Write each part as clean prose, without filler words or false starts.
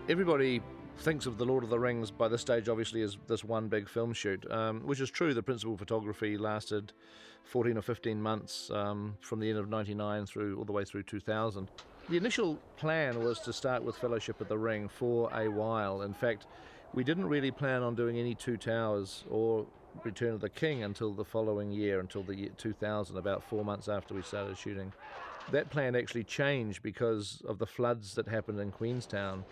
Everybody thinks of The Lord of the Rings by this stage obviously as this one big film shoot, which is true. The principal photography lasted 14 or 15 months from the end of 99 through all the way through 2000. The initial plan was to start with Fellowship of the Ring for a while. In fact, we didn't really plan on doing any Two Towers or Return of the King until the following year, until the year 2000, about 4 months after we started shooting. That plan actually changed because of the floods that happened in Queenstown.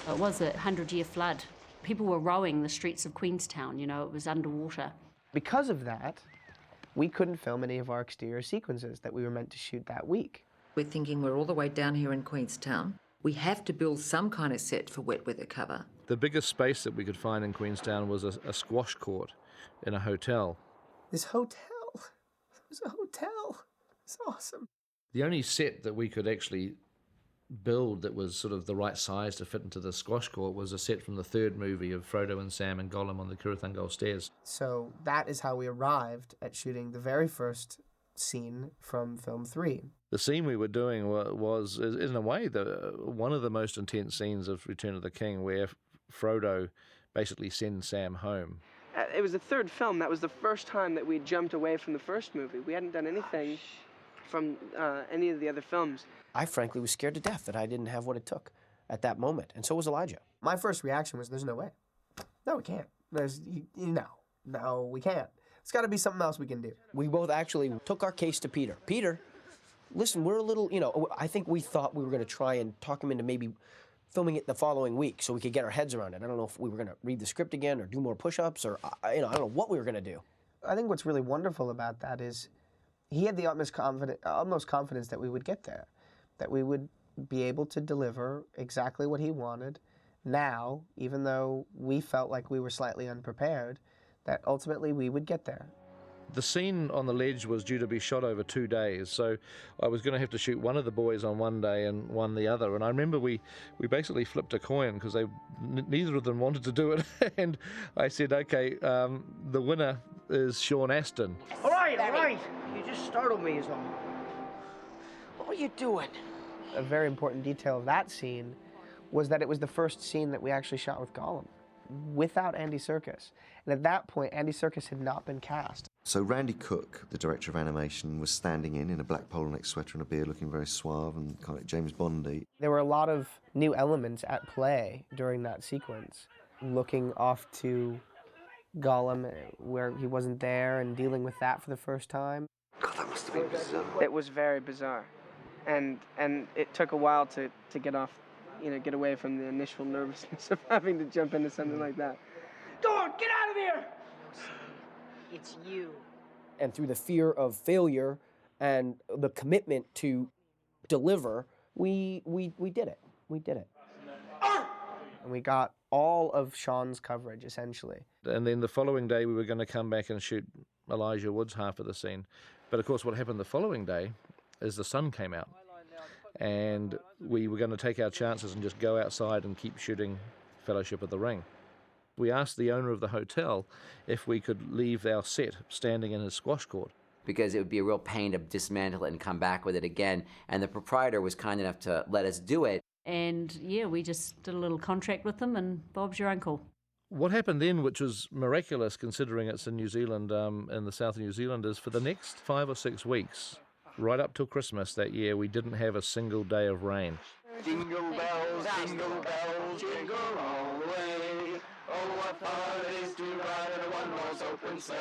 It was a 100-year flood. People were rowing the streets of Queenstown, you know, it was underwater. Because of that, we couldn't film any of our exterior sequences that we were meant to shoot that week. We're thinking we're all the way down here in Queenstown. We have to build some kind of set for wet weather cover. The biggest space that we could find in Queenstown was a squash court in a hotel. This hotel, it was a hotel. It's awesome. The only set that we could actually build that was sort of the right size to fit into the squash court was a set from the third movie of Frodo and Sam and Gollum on the Cirith Ungol stairs. So that is how we arrived at shooting the very first scene from film 3. The scene we were doing was in a way, one of the most intense scenes of Return of the King, where Frodo basically sends Sam home. It was the third film. That was the first time that we jumped away from the first movie. We hadn't done anything from any of the other films. I frankly was scared to death that I didn't have what it took at that moment, and so was Elijah. My first reaction was, there's no way. No, we can't. No, we can't. It's got to be something else we can do. We both actually took our case to Peter. Peter, listen, we're a little, I think we thought we were going to try and talk him into maybe filming it the following week so we could get our heads around it. I don't know if we were going to read the script again or do more push-ups or, I don't know what we were going to do. I think what's really wonderful about that is he had the utmost confidence that we would get there, that we would be able to deliver exactly what he wanted now, even though we felt like we were slightly unprepared, that ultimately we would get there. The scene on the ledge was due to be shot over 2 days, so I was going to have to shoot one of the boys on one day and one the other. And I remember we basically flipped a coin because neither of them wanted to do it. And I said, okay, the winner is Sean Astin. All right. You just startled me, is all. What were you doing? A very important detail of that scene was that it was the first scene that we actually shot with Gollum, without Andy Serkis. And at that point, Andy Serkis had not been cast. So Randy Cook, the director of animation, was standing in a black polo neck sweater and a beard, looking very suave and kind of James Bondy. There were a lot of new elements at play during that sequence, looking off to Gollum where he wasn't there and dealing with that for the first time. God, that must have been bizarre. It was very bizarre. And it took a while to get off, get away from the initial nervousness of having to jump into something like that. Go on, get out of here! It's you. And through the fear of failure and the commitment to deliver, we did it. We did it. And we got all of Sean's coverage, essentially. And then the following day we were going to come back and shoot Elijah Wood's half of the scene. But of course what happened the following day is the sun came out. And we were going to take our chances and just go outside and keep shooting Fellowship of the Ring. We asked the owner of the hotel if we could leave our set standing in his squash court. Because it would be a real pain to dismantle it and come back with it again. And the proprietor was kind enough to let us do it. And yeah, we just did a little contract with them, and Bob's your uncle. What happened then, which was miraculous considering it's in New Zealand, in the south of New Zealand, is for the next 5 or 6 weeks, right up till Christmas that year, we didn't have a single day of rain. Jingle bells, jingle all the way. Oh, what fun it is to ride in a one-horse open sleigh.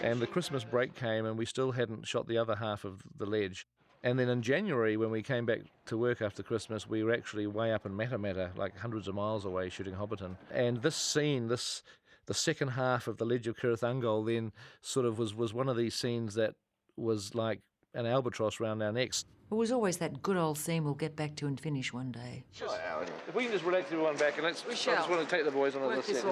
And the Christmas break came and we still hadn't shot the other half of the ledge. And then in January, when we came back to work after Christmas, we were actually way up in Matamata, like hundreds of miles away, shooting Hobbiton. And this scene, the second half of the Ledge of Cirith Ungol then sort of was one of these scenes that was like an albatross round our necks. It was always that good old scene we'll get back to and finish one day. If we can just relax everyone back and I just want to take the boys on this set.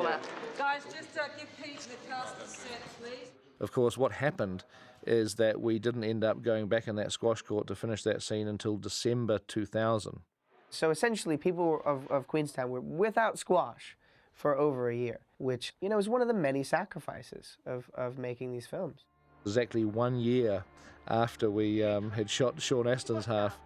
Guys, just give Pete the cast the set, please. Of course, what happened is that we didn't end up going back in that squash court to finish that scene until December 2000. So essentially, people of Queenstown were without squash for over a year, which, is one of the many sacrifices of making these films. Exactly 1 year after we had shot Sean Astin's half,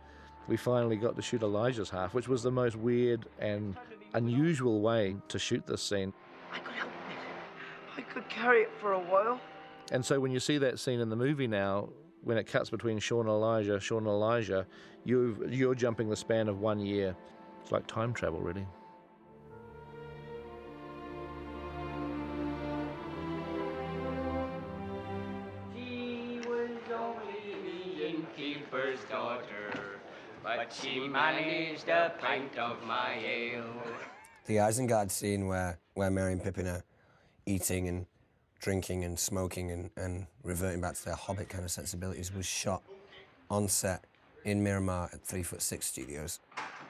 we finally got to shoot Elijah's half, which was the most weird and unusual way to shoot this scene. I could help it. I could carry it for a while. And so when you see that scene in the movie now, when it cuts between Sean and Elijah, you're jumping the span of 1 year. It's like time travel, really. She was only the innkeeper's daughter, but she managed a pint of my ale. The Isengard scene where Merry and Pippin are eating and drinking and smoking and reverting back to their Hobbit kind of sensibilities was shot on set in Miramar at 3'6" Studios.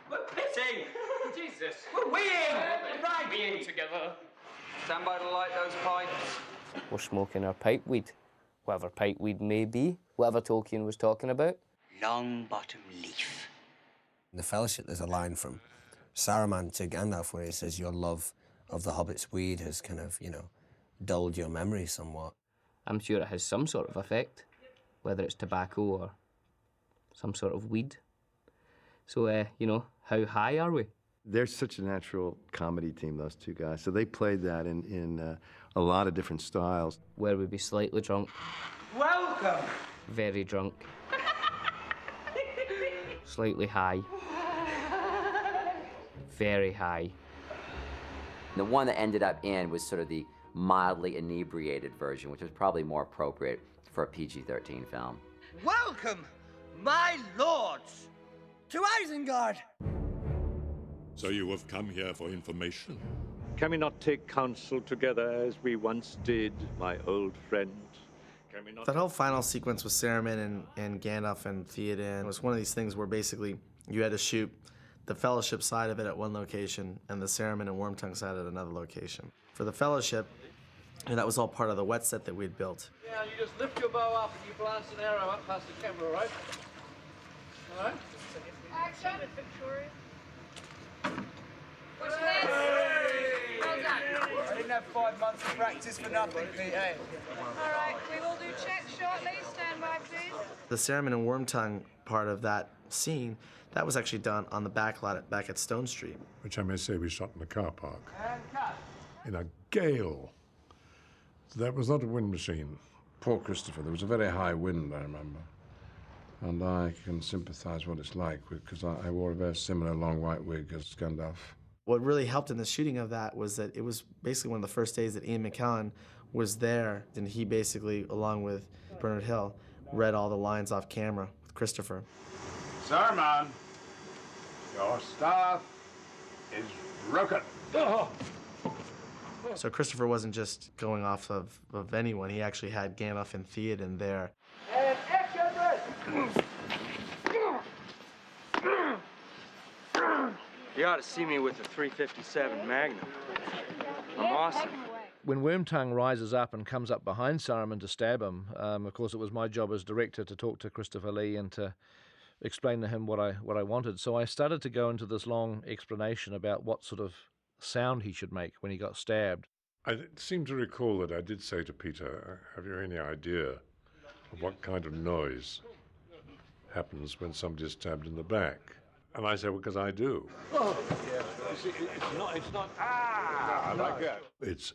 We're pissing! Jesus! We're weeing! We're weeing together. Stand by to light those pipes. We're smoking our pipe weed, whatever pipe weed may be, whatever Tolkien was talking about. Long bottom leaf. In the Fellowship, there's a line from Saruman to Gandalf where he says, your love of the Hobbit's weed has kind of, dulled your memory somewhat. I'm sure it has some sort of effect, whether it's tobacco or some sort of weed. So, how high are we? They're such a natural comedy team, those two guys. So they played that in a lot of different styles. Where we'd be slightly drunk. Welcome! Very drunk. Slightly high. Very high. The one that ended up in was sort of the mildly inebriated version, which was probably more appropriate for a PG-13 film. Welcome, my lords, to Isengard! So you have come here for information? Can we not take counsel together as we once did, my old friend? Can we not... That whole final sequence with Saruman and Gandalf and Theoden was one of these things where basically you had to shoot the Fellowship side of it at one location and the Saruman and Wormtongue side at another location. For the Fellowship, that was all part of the wet set that we'd built. Yeah, you just lift your bow up and you blast an arrow up past the camera, right? All right? Action! Victoria. Well done. I didn't have 5 months of practice for nothing, Pete, eh? All right, we will do checks shortly. Stand by, please. The Saruman and Wormtongue part of that scene, that was actually done on the back lot back at Stone Street. Which I may say we shot in a car park. In a gale. So that was not a wind machine. Poor Christopher, there was a very high wind, I remember. And I can sympathise what it's like because I wore a very similar long white wig as Gandalf. What really helped in the shooting of that was that it was basically one of the first days that Ian McKellen was there, and he basically, along with Bernard Hill, read all the lines off camera with Christopher. Saruman, your staff is broken. Oh. So Christopher wasn't just going off of anyone, he actually had Gandalf and Theoden there. And action, You ought to see me with a 357 Magnum. I'm awesome. When Wormtongue rises up and comes up behind Saruman to stab him, of course it was my job as director to talk to Christopher Lee and to explain to him what I wanted. So I started to go into this long explanation about what sort of sound he should make when he got stabbed. I seem to recall that I did say to Peter, have you any idea of what kind of noise happens when somebody's stabbed in the back? And I said, well, because I do. Oh, yeah. You see, it's not, I like that. It's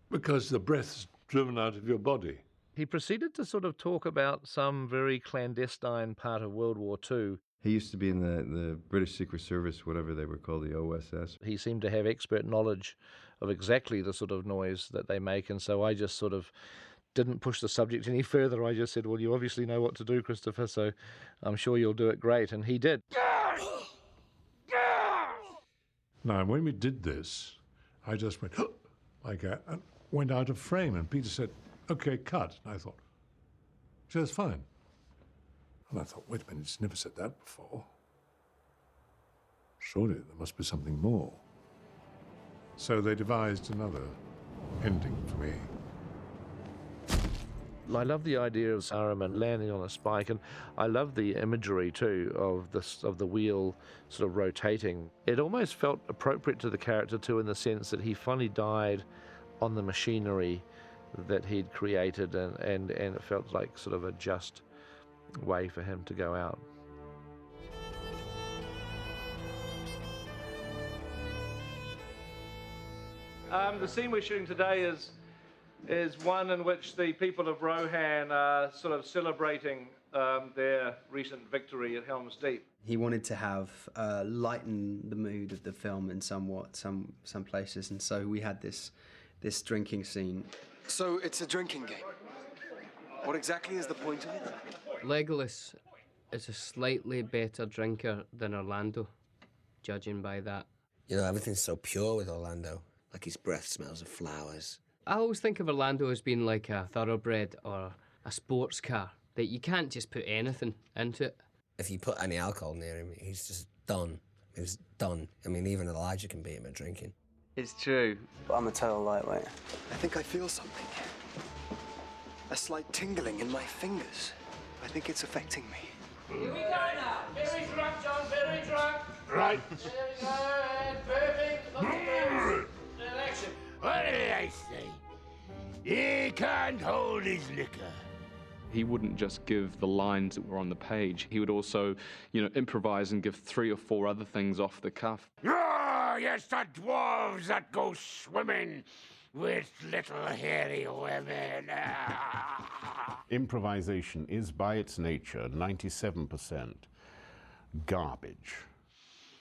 because the breath's driven out of your body. He proceeded to sort of talk about some very clandestine part of World War II. He used to be in the British Secret Service, whatever they were called, the OSS. He seemed to have expert knowledge of exactly the sort of noise that they make, and so I just sort of didn't push the subject any further. I just said, well, you obviously know what to do, Christopher, so I'm sure you'll do it great, and he did. Now, when we did this, I just went like that and went out of frame, and Peter said, okay, cut. And I thought, sure, that's fine. And I thought, wait a minute, he's never said that before. Surely there must be something more. So they devised another ending for me. I love the idea of Saruman landing on a spike, and I love the imagery too of the wheel sort of rotating. It almost felt appropriate to the character too, in the sense that he finally died on the machinery that he'd created, and it felt like sort of a just way for him to go out. The scene we're shooting today is one in which the people of Rohan are sort of celebrating their recent victory at Helm's Deep. He wanted to have lighten the mood of the film in some places, and so we had this drinking scene. So it's a drinking game. What exactly is the point of it? Legolas is a slightly better drinker than Orlando, judging by that. You know, everything's so pure with Orlando. Like his breath smells of flowers. I always think of Orlando as being like a thoroughbred or a sports car, that you can't just put anything into it. If you put any alcohol near him, he's just done. He's done. I mean, even Elijah can beat him at drinking. It's true. I'm a total lightweight. I think I feel something. A slight tingling in my fingers. I think it's affecting me. Here we go now. Very drunk, John, very drunk. Right. Very good. Perfect. Lots of perfect. Action. What did I say? He can't hold his liquor. He wouldn't just give the lines that were on the page. He would also, improvise and give 3 or 4 other things off the cuff. Oh, yes, the dwarves that go swimming with little hairy women. Improvisation is, by its nature, 97% garbage.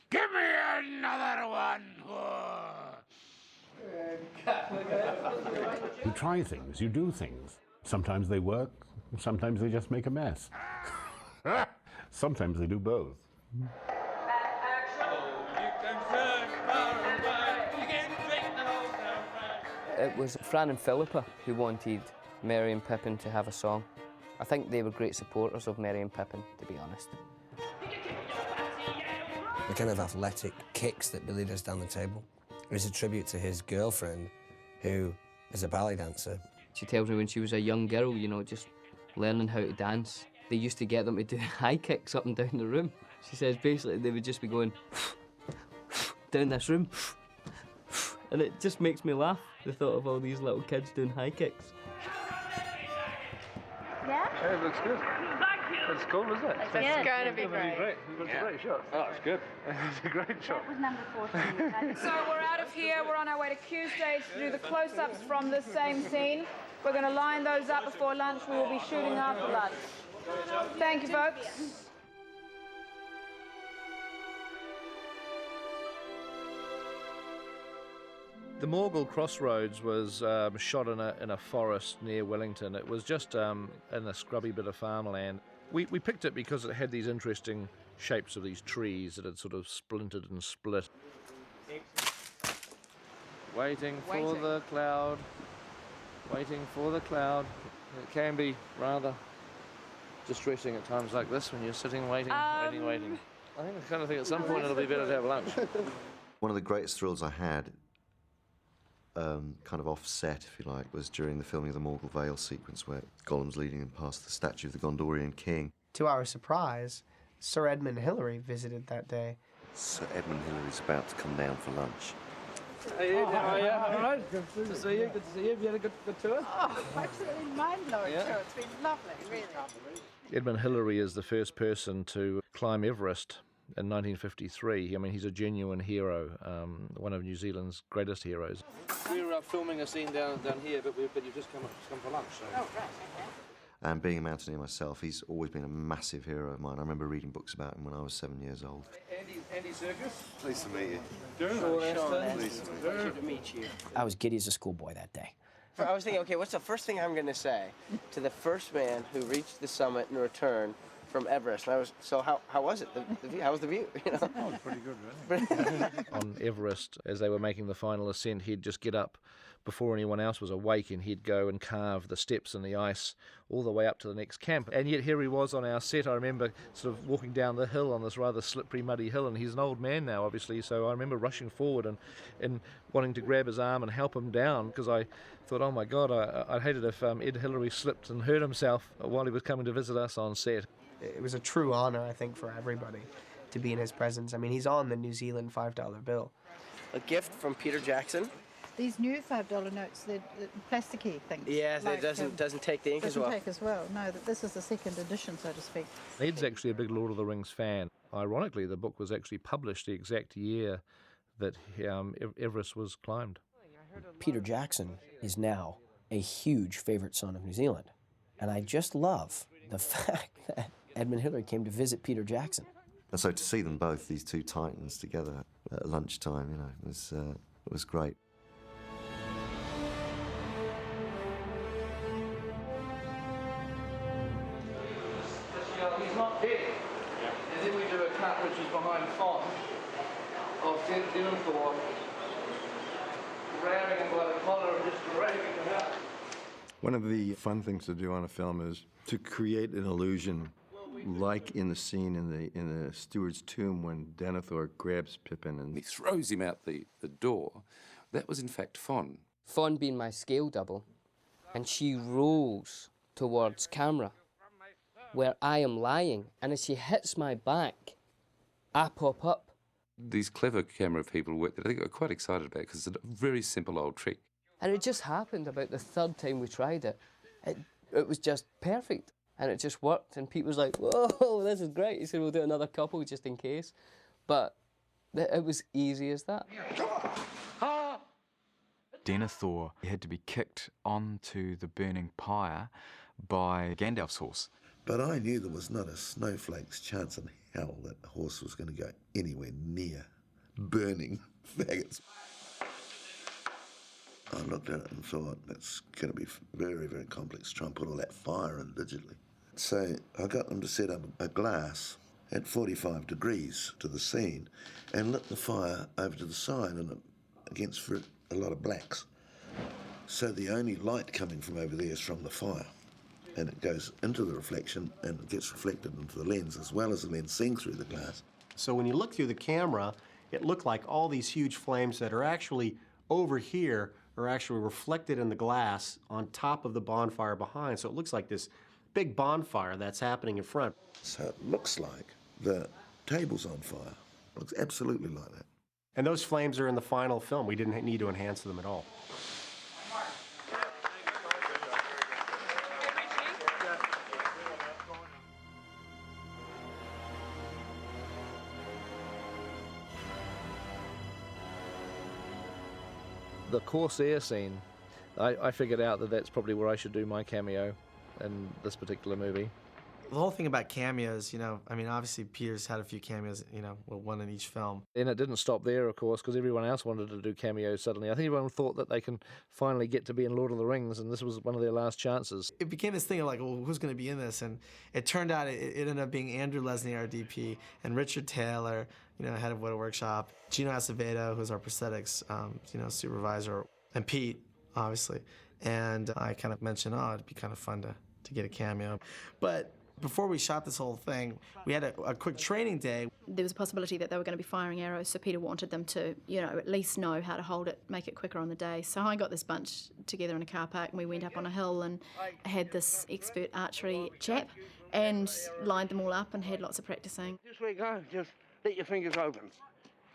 Give me another one. You try things, you do things. Sometimes they work, sometimes they just make a mess. Sometimes they do both. It was Fran and Philippa who wanted Merry and Pippin to have a song. I think they were great supporters of Merry and Pippin, to be honest. The kind of athletic kicks that Billy does down the table is a tribute to his girlfriend, who is a ballet dancer. She tells me when she was a young girl, just learning how to dance, they used to get them to do high kicks up and down the room. She says basically they would just be going down this room, and it just makes me laugh, the thought of all these little kids doing high kicks. Yeah? Hey, it looks good. It's cool, isn't it? It's going to be great. It's a great shot. Oh, it's good. It's a great shot. That was number 14. So we're out of here. We're on our way to Q stage to do the close-ups from this same scene. We're going to line those up before lunch. We will be shooting after lunch. Thank you, folks. The Morgul Crossroads was shot in a forest near Wellington. It was just in a scrubby bit of farmland. We picked it because it had these interesting shapes of these trees that had sort of splintered and split. Waiting for the cloud. Waiting for the cloud. It can be rather distressing at times like this when you're sitting waiting. I kind of think at some point it'll be better to have lunch. One of the greatest thrills I had, kind of offset, if you like, was during the filming of the Morgul Vale sequence where Gollum's leading him past the statue of the Gondorian king. To our surprise, Sir Edmund Hillary visited that day. Sir Edmund Hillary's about to come down for lunch. Hey, how are you? All right? Good to see you. Good to see you. Have you had a good tour? Oh, absolutely mind-blowing tour. It's been lovely, really. Edmund Hillary is the first person to climb Everest in 1953. I mean, he's a genuine hero, one of New Zealand's greatest heroes. We're filming a scene down here, but you've just come for lunch. So. Oh, right, okay. And being a mountaineer myself, he's always been a massive hero of mine. I remember reading books about him when I was 7 years old. Andy Circus. Pleased to meet you. Pleasure to meet you. I was giddy as a schoolboy that day. I was thinking, okay, what's the first thing I'm going to say to the first man who reached the summit and returned from Everest? And how was it? The view? How was the view? Oh, it was pretty good, really. On Everest, as they were making the final ascent, he'd just get up before anyone else was awake, and he'd go and carve the steps in the ice all the way up to the next camp. And yet here he was on our set. I remember sort of walking down the hill on this rather slippery, muddy hill, and he's an old man now, obviously, so I remember rushing forward and wanting to grab his arm and help him down, because I thought, oh my God, I'd hate it if Ed Hillary slipped and hurt himself while he was coming to visit us on set. It was a true honor, I think, for everybody to be in his presence. I mean, he's on the New Zealand $5 bill. A gift from Peter Jackson These new $5 notes, they're plasticky things. Yeah, it doesn't take the ink as well. Doesn't take as well. No, that this is the second edition, so to speak. Ed's actually a big Lord of the Rings fan. Ironically, the book was actually published the exact year that Everest was climbed. Peter Jackson is now a huge favourite son of New Zealand. And I just love the fact that Edmund Hillary came to visit Peter Jackson. And so to see them both, these two titans together at lunchtime, you know, it was great. He's not dead. And then we do a cut which is behind Font of Denethor grabbing him by the collar and just dragging him out. One of the fun things to do on a film is to create an illusion, like in the scene in the steward's tomb when Denethor grabs Pippin and he throws him out the door. That was in fact Fawn. Fawn being my scale double, and she rolls towards camera, where I am lying, and as she hits my back, I pop up. These clever camera people work that I think are quite excited about because it's a very simple old trick. And it just happened about the third time we tried it. It was just perfect, and it just worked, and Pete was like, whoa, this is great. He said, we'll do another couple just in case. But it was easy as that. Denethor had to be kicked onto the burning pyre by Gandalf's horse. But I knew there was not a snowflake's chance in hell that the horse was going to go anywhere near burning faggots. I looked at it and thought, that's going to be very, very complex to try and put all that fire in digitally. So I got them to set up a glass at 45 degrees to the scene and lit the fire over to the side and against a lot of blacks. So the only light coming from over there is from the fire. And it goes into the reflection and it gets reflected into the lens as well as the lens seeing through the glass. So when you look through the camera, it looked like all these huge flames that are actually over here are actually reflected in the glass on top of the bonfire behind. So it looks like this big bonfire that's happening in front. So it looks like the table's on fire. It looks absolutely like that. And those flames are in the final film. We didn't need to enhance them at all. The Corsair scene, I figured out that that's probably where I should do my cameo in this particular movie. The whole thing about cameos, you know, I mean, obviously Peter's had a few cameos, you know, well, one in each film. And it didn't stop there, of course, because everyone else wanted to do cameos suddenly. I think everyone thought that they can finally get to be in Lord of the Rings, and this was one of their last chances. It became this thing of like, well, who's going to be in this? And it turned out it ended up being Andrew Lesney, our DP, and Richard Taylor, you know, head of What a Workshop, Gino Acevedo, who's our prosthetics, you know, supervisor, and Pete, obviously. And I kind of mentioned, oh, it'd be kind of fun to get a cameo. But before we shot this whole thing, we had a quick training day. There was a possibility that they were going to be firing arrows, so Peter wanted them to, you know, at least know how to hold it, make it quicker on the day. So I got this bunch together in a car park, and we went up on a hill and had this expert archery chap and lined them all up and had lots of practicing. Just let go, just let your fingers open.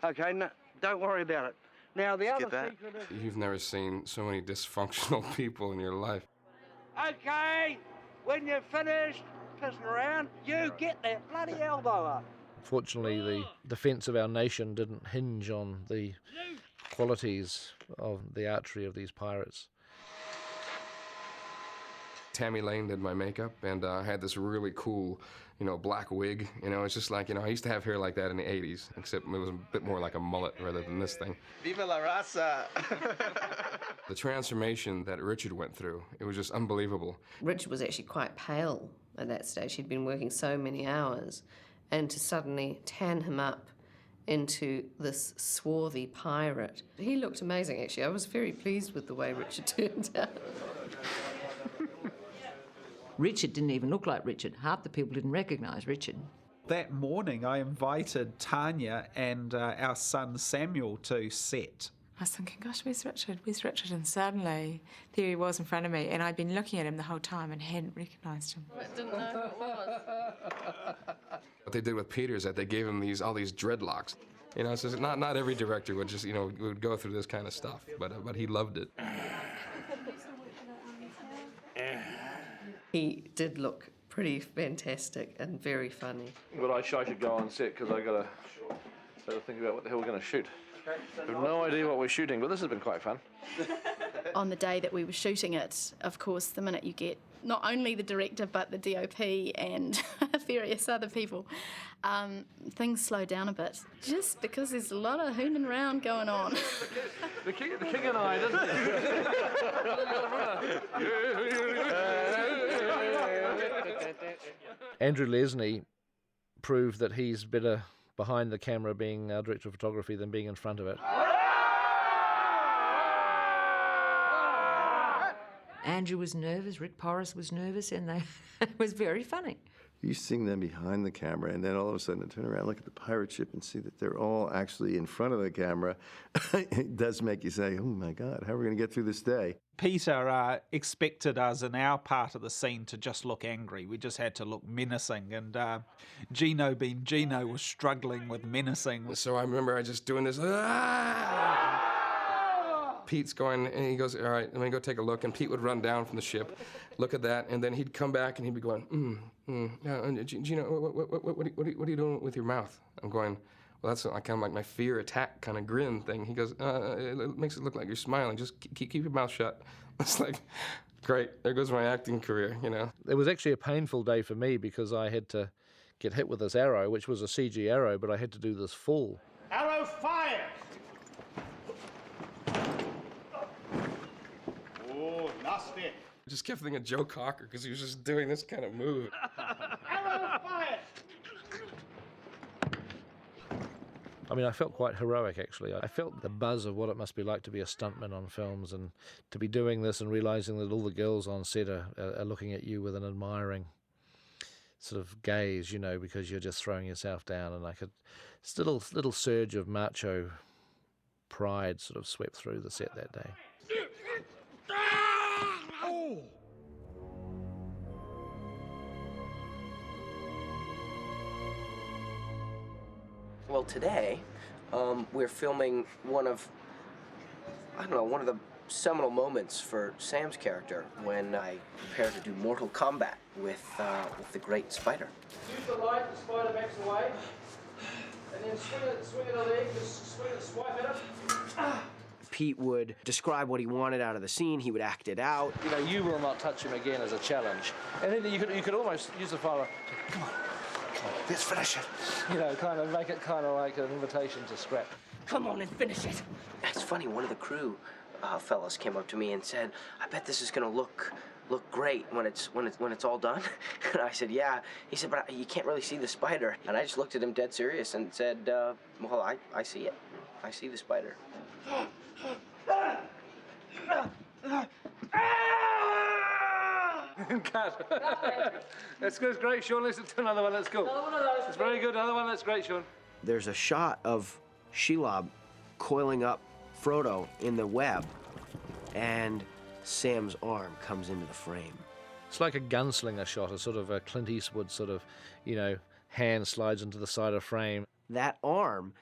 Okay, no, don't worry about it. Now the other secret is... You've never seen so many dysfunctional people in your life. Okay, when you're finished pissing around, you get that bloody elbow up. Fortunately, the defence of our nation didn't hinge on the qualities of the archery of these pirates. Tammy Lane did my makeup, and I had this really cool, you know, black wig. You know, it's just like, you know, I used to have hair like that in the 80s, except it was a bit more like a mullet rather than this thing. Viva la raza! The transformation that Richard went through, it was just unbelievable. Richard was actually quite pale at that stage. He'd been working so many hours, and to suddenly tan him up into this swarthy pirate. He looked amazing, actually. I was very pleased with the way Richard turned out. Richard didn't even look like Richard. Half the people didn't recognise Richard. That morning, I invited Tanya and our son Samuel to set. I was thinking, gosh, where's Richard? Where's Richard? And suddenly, there he was in front of me, and I'd been looking at him the whole time and hadn't recognised him. I didn't know who it was. What they did with Peter is that they gave him all these dreadlocks. You know, so it's not every director would just, you know, would go through this kind of stuff, but he loved it. He did look pretty fantastic and very funny. But I should go on set because I gotta think about what the hell we're gonna shoot. I have no idea what we're shooting, but this has been quite fun. On the day that we were shooting it, of course, the minute you get not only the director but the DOP and various other people, things slow down a bit, just because there's a lot of hooning around going on. The king and I, doesn't it? Andrew Lesney proved that he's better behind the camera being director of photography than being in front of it. Andrew was nervous, Rick Porras was nervous, and it was very funny. You seeing them behind the camera, and then all of a sudden turn around, look at the pirate ship, and see that they're all actually in front of the camera. It does make you say, "Oh my God, how are we going to get through this day?" Peter expected us in our part of the scene to just look angry. We just had to look menacing, and Gino, being Gino, was struggling with menacing. So I remember I just doing this. Pete's going, and he goes, "All right, let me go take a look." And Pete would run down from the ship, look at that, and then he'd come back and he'd be going, Gino, what are you doing with your mouth? I'm going, well, that's kind of like my fear attack kind of grin thing. He goes, it makes it look like you're smiling. Just keep your mouth shut. It's like, great, there goes my acting career, you know. It was actually a painful day for me because I had to get hit with this arrow, which was a CG arrow, but I had to do this fall. Arrow fires! Oh, nasty. I just kept thinking of Joe Cocker because he was just doing this kind of move. Arrow fires! I mean, I felt quite heroic, actually. I felt the buzz of what it must be like to be a stuntman on films and to be doing this and realising that all the girls on set are looking at you with an admiring sort of gaze, you know, because you're just throwing yourself down. And I could, this little surge of macho pride sort of swept through the set that day. Well, today, we're filming one of the seminal moments for Sam's character when I prepare to do Mortal Kombat with the Great Spider. Use the light, the spider backs away, and then swing it a leg, just swing it, swipe at it. Pete would describe what he wanted out of the scene. He would act it out. You know, you will not touch him again as a challenge. And then you could almost use the fire. Come on, let's finish it. You know, kind of make it kind of like an invitation to scrap. Come on and finish it. It's funny. One of the crew fellas came up to me and said, "I bet this is going to look great when it's all done." And I said, "Yeah." He said, "But you can't really see the spider." And I just looked at him dead serious and said, "Well, I see it. I see the spider." Cut. That's good. Great, Sean. Let's do another one. That's cool. It's very good. Another one. That's great, Sean. There's a shot of Shelob coiling up Frodo in the web, and Sam's arm comes into the frame. It's like a gunslinger shot, a sort of a Clint Eastwood sort of, you know, hand slides into the side of frame. That arm,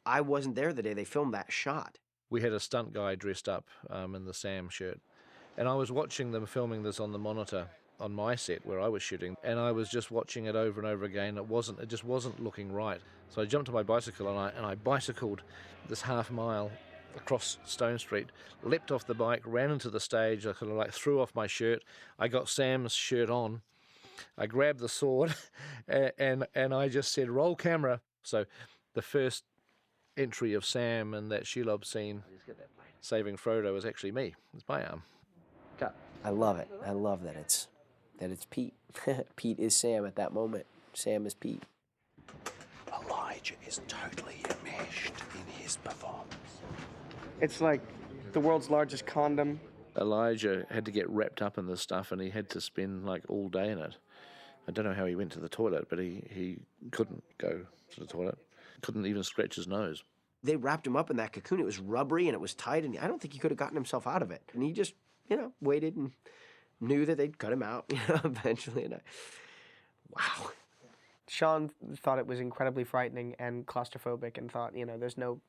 I wasn't there the day they filmed that shot. We had a stunt guy dressed up in the Sam shirt, and I was watching them filming this on the monitor on my set where I was shooting, and I was just watching it over and over again. It just wasn't looking right. So I jumped on my bicycle and I bicycled this half mile across Stone Street, leapt off the bike, ran into the stage. I kind of like threw off my shirt. I got Sam's shirt on. I grabbed the sword, and I just said, "Roll camera." So the first entry of Sam in that Shelob scene saving Frodo was actually me. It's my arm. Cut. I love it. I love that it's Pete. Pete is Sam at that moment. Sam is Pete. Elijah is totally enmeshed in his performance. It's like the world's largest condom. Elijah had to get wrapped up in this stuff, and he had to spend like all day in it. I don't know how he went to the toilet, but he couldn't go to the toilet. Couldn't even scratch his nose. They wrapped him up in that cocoon. It was rubbery and it was tight, and I don't think he could have gotten himself out of it. And he just, waited and knew that they'd cut him out, eventually. And wow. Sean thought it was incredibly frightening and claustrophobic, and thought, you know, there's no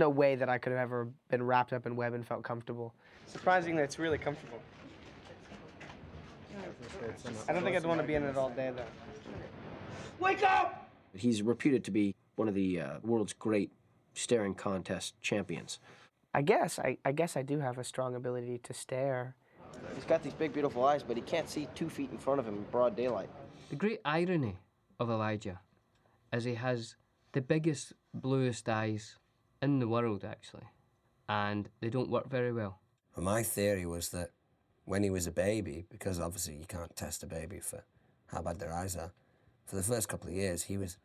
way that I could have ever been wrapped up in web and felt comfortable. Surprisingly, it's really comfortable. I don't think I'd want to be in it all day, though. Wake up! He's reputed to be one of the world's great staring contest champions. I guess I do have a strong ability to stare. He's got these big, beautiful eyes, but he can't see 2 feet in front of him in broad daylight. The great irony of Elijah is he has the biggest, bluest eyes in the world, actually, and they don't work very well. Well, my theory was that when he was a baby, because obviously you can't test a baby for how bad their eyes are, for the first couple of years he was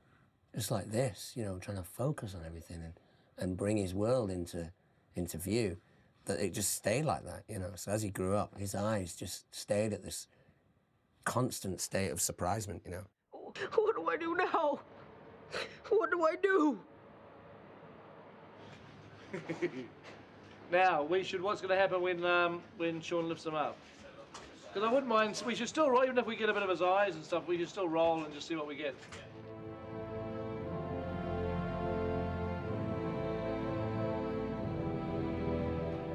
just like this, you know, trying to focus on everything and bring his world into view, that it just stayed like that, you know. So as he grew up, his eyes just stayed at this constant state of surprisement, you know. What do I do now? What do I do? Now, what's going to happen when Sean lifts him up? Because I wouldn't mind, we should still roll, even if we get a bit of his eyes and stuff, we should still roll and just see what we get.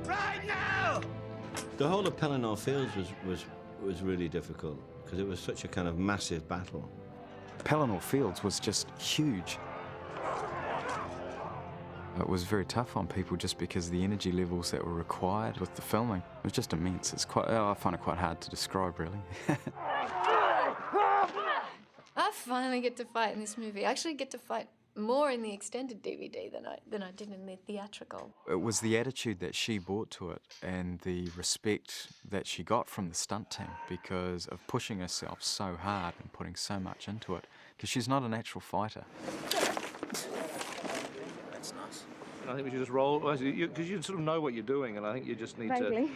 Right now! The whole of Pelennor Fields was really difficult, because it was such a kind of massive battle. Pelennor Fields was just huge. It was very tough on people just because the energy levels that were required with the filming was just immense. I find it quite hard to describe, really. I finally get to fight in this movie. I actually get to fight more in the extended DVD than I did in the theatrical. It was the attitude that she brought to it and the respect that she got from the stunt team because of pushing herself so hard and putting so much into it, because she's not a natural fighter. I think we should just roll, because you sort of know what you're doing, and I think you just need to...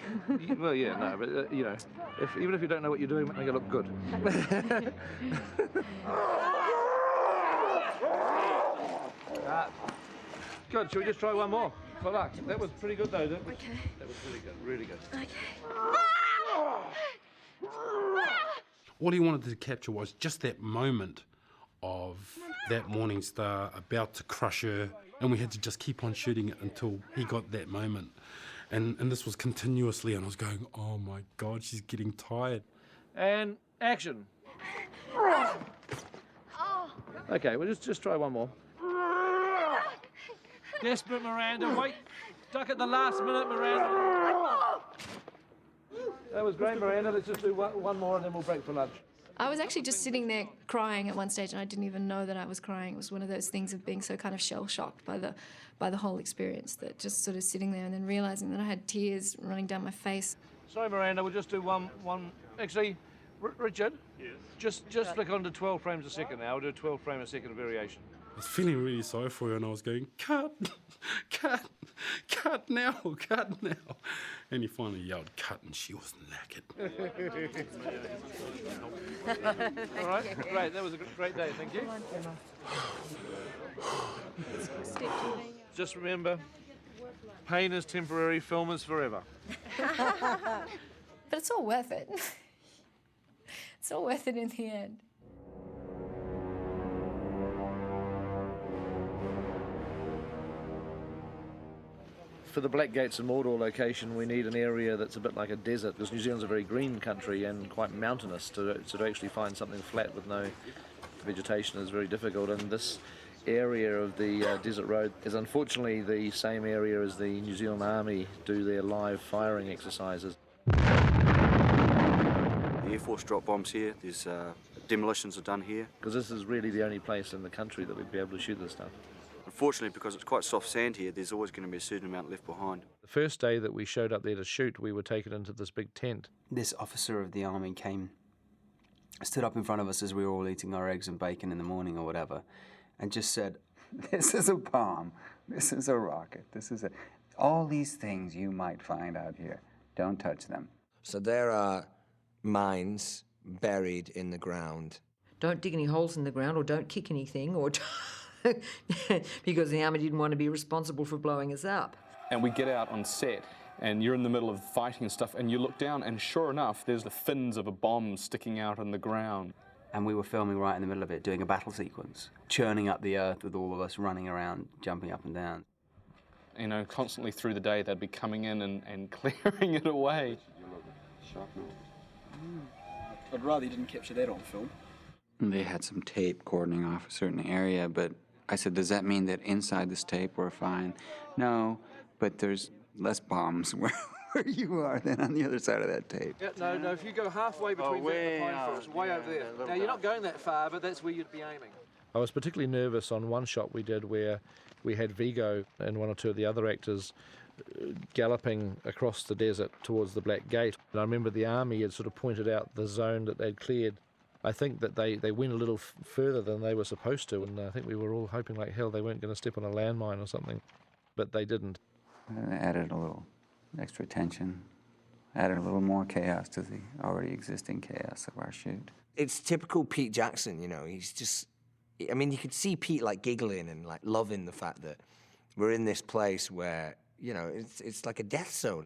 Well, yeah, no, but, you know, even if you don't know what you're doing, make it look good. Good, should we just try one more? For luck. That was pretty good, though. That was really good, really good. All he wanted to capture was just that moment of that morning star about to crush her, and we had to just keep on shooting it until he got that moment. And this was continuously, and I was going, oh my God, she's getting tired. And action. Okay, we'll just try one more. Desperate Miranda, wait. Stuck at the last minute, Miranda. That was great, Miranda. Let's just do one more and then we'll break for lunch. I was actually just sitting there crying at one stage, and I didn't even know that I was crying. It was one of those things of being so kind of shell-shocked by the whole experience, that just sort of sitting there and then realising that I had tears running down my face. Sorry, Miranda, we'll just do one. Actually, Richard? Yes? Just flick on to 12 frames a second now. We'll do a 12 frame a second variation. I was feeling really sorry for her, and I was going, cut now. And he finally yelled, cut, and she was knackered. All right, great. That was a great day. Thank you. Just remember, pain is temporary, film is forever. But it's all worth it. It's all worth it in the end. For the Black Gates and Mordor location, we need an area that's a bit like a desert, because New Zealand's a very green country and quite mountainous. To actually find something flat with no vegetation is very difficult, and this area of the desert road is unfortunately the same area as the New Zealand Army do their live firing exercises. The Air Force drop bombs here, there's demolitions are done here. Because this is really the only place in the country that we'd be able to shoot this stuff. Unfortunately, because it's quite soft sand here, there's always going to be a certain amount left behind. The first day that we showed up there to shoot, we were taken into this big tent. This officer of the army stood up in front of us as we were all eating our eggs and bacon in the morning or whatever, and just said, "This is a bomb, this is a rocket, all these things you might find out here, don't touch them." So there are mines buried in the ground. Don't dig any holes in the ground, or don't kick anything, or because the army didn't want to be responsible for blowing us up. And we get out on set, and you're in the middle of fighting and stuff, and you look down, and sure enough, there's the fins of a bomb sticking out in the ground. And we were filming right in the middle of it, doing a battle sequence, churning up the earth with all of us running around, jumping up and down. You know, constantly through the day they'd be coming in and clearing it away. I'd rather you didn't capture that on film. They had some tape cordoning off a certain area, but I said, does that mean that inside this tape we're fine? No, but there's less bombs where you are than on the other side of that tape. Yeah, no, if you go halfway between that and the pine forest, way over there. Now, you're not going that far, but that's where you'd be aiming. I was particularly nervous on one shot we did where we had Vigo and one or two of the other actors galloping across the desert towards the Black Gate. And I remember the army had sort of pointed out the zone that they'd cleared. I think that they went a little further than they were supposed to, and I think we were all hoping like hell they weren't going to step on a landmine or something, but they didn't. I added a little extra tension, added a little more chaos to the already existing chaos of our shoot. It's typical Pete Jackson, you know, he's just, I mean, you could see Pete like giggling and like loving the fact that we're in this place where, you know, it's like a death zone.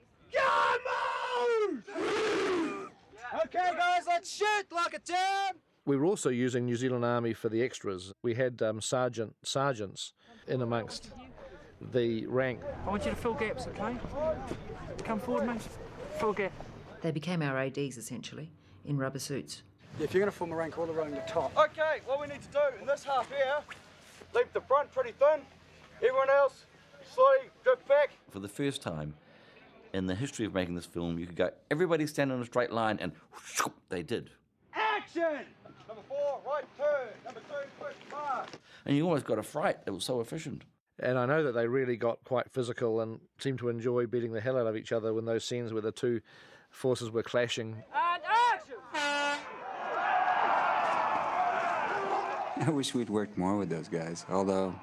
Okay, guys, let's shoot like a team! We were also using New Zealand Army for the extras. We had sergeants in amongst the rank. I want you to fill gaps, okay? Come forward, mate. Fill gap. They became our ADs, essentially, in rubber suits. Yeah, if you're going to form a rank all around the top. Okay, what we need to do in this half here, leave the front pretty thin. Everyone else, slowly drift back. For the first time in the history of making this film, you could go, everybody stand on a straight line, and whoosh, they did. Action! Number 4, right turn. Number 2, push mark. And you almost got a fright. It was so efficient. And I know that they really got quite physical and seemed to enjoy beating the hell out of each other when those scenes where the two forces were clashing. And action! I wish we'd worked more with those guys, although